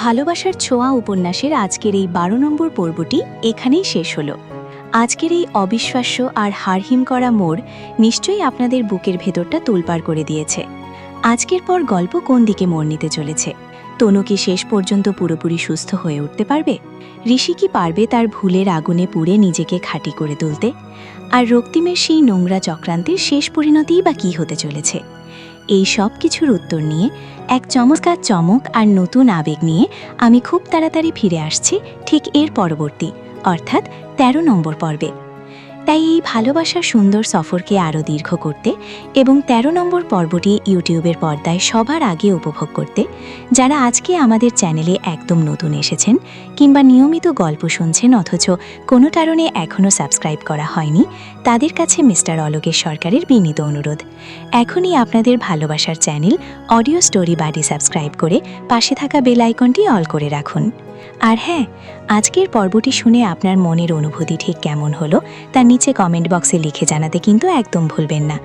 S1: ভালোবাসার ছোঁয়া উপন্যাসের আজকের এই 12 নম্বর পর্বটি এখানেই শেষ হলো। আজকের এই অবিশ্বাস্য আর হাড়হিম করা মোড় নিশ্চয়ই আপনাদের বুকের ভেতরটা তোলপাড় করে দিয়েছে। আজকের পর গল্প কোন দিকে মোড় নিতে চলেছে? তনু কি শেষ পর্যন্ত পুরোপুরি সুস্থ হয়ে উঠতে পারবে? ঋষি কি পারবে তার ভুলের আগুনে পুড়ে নিজেকে খাঁটি করে তুলতে? আর রক্তিমের সেই নোংরা চক্রান্তের শেষ পরিণতিই বা কী হতে চলেছে? এই সব কিছুর উত্তর নিয়ে, এক চমৎকার চমক আর নতুন আবেগ নিয়ে আমি খুব তাড়াতাড়ি ফিরে আসছি ঠিক এর পরবর্তী, অর্থাৎ 13 নম্বর পর্বে। তাই এই ভালোবাসার সুন্দর সফরকে আরও দীর্ঘ করতে এবং ১৩ নম্বর পর্বটি ইউটিউবের পর্দায় সবার আগে উপভোগ করতে যারা আজকে আমাদের চ্যানেলে একদম নতুন এসেছেন কিংবা নিয়মিত গল্প শুনছেন অথচ কোনো কারণে এখনও সাবস্ক্রাইব করা হয়নি, তাদের কাছে মিস্টার অলোকেশ সরকারের বিনীত অনুরোধ, এখনই আপনাদের ভালোবাসার চ্যানেল অডিও স্টোরি বাডি সাবস্ক্রাইব করে পাশে থাকা বেল আইকনটি অল করে রাখুন। আর হ্যাঁ, আজকের পর্বটি শুনে আপনার মনের অনুভূতি ঠিক কেমন হলো তার নিচে কমেন্ট বক্সে লিখে জানাতে কিন্তু একদম ভুলবেন না।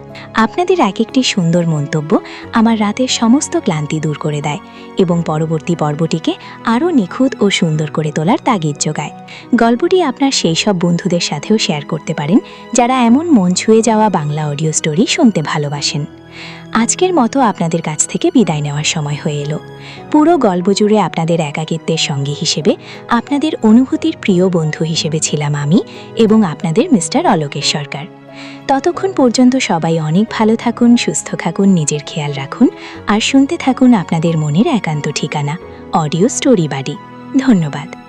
S1: আপনাদের এক একটি সুন্দর মন্তব্য আমার রাতের সমস্ত ক্লান্তি দূর করে দেয় এবং পরবর্তী পর্বটিকে আরও নিখুঁত ও সুন্দর করে তোলার তাগিদ যোগায়। গল্পটি আপনার সেই সব বন্ধুদের সাথেও শেয়ার করতে পারেন যারা এমন মন ছুঁয়ে যাওয়া বাংলা অডিও স্টোরি শুনতে ভালোবাসেন। আজকের মতো আপনাদের কাছ থেকে বিদায় নেওয়ার সময় হয়ে এলো। পুরো গল্প জুড়ে আপনাদের একাকিত্বের সঙ্গী হিসেবে, আপনাদের অনুভূতির প্রিয় বন্ধু হিসেবে ছিলাম আমি এবং আপনাদের মিস্টার অলোকেশ সরকার। ততক্ষণ পর্যন্ত সবাই অনেক ভালো থাকুন, সুস্থ থাকুন, নিজের খেয়াল রাখুন আর শুনতে থাকুন আপনাদের মনের একান্ত ঠিকানা অডিও স্টোরি বাডি। ধন্যবাদ।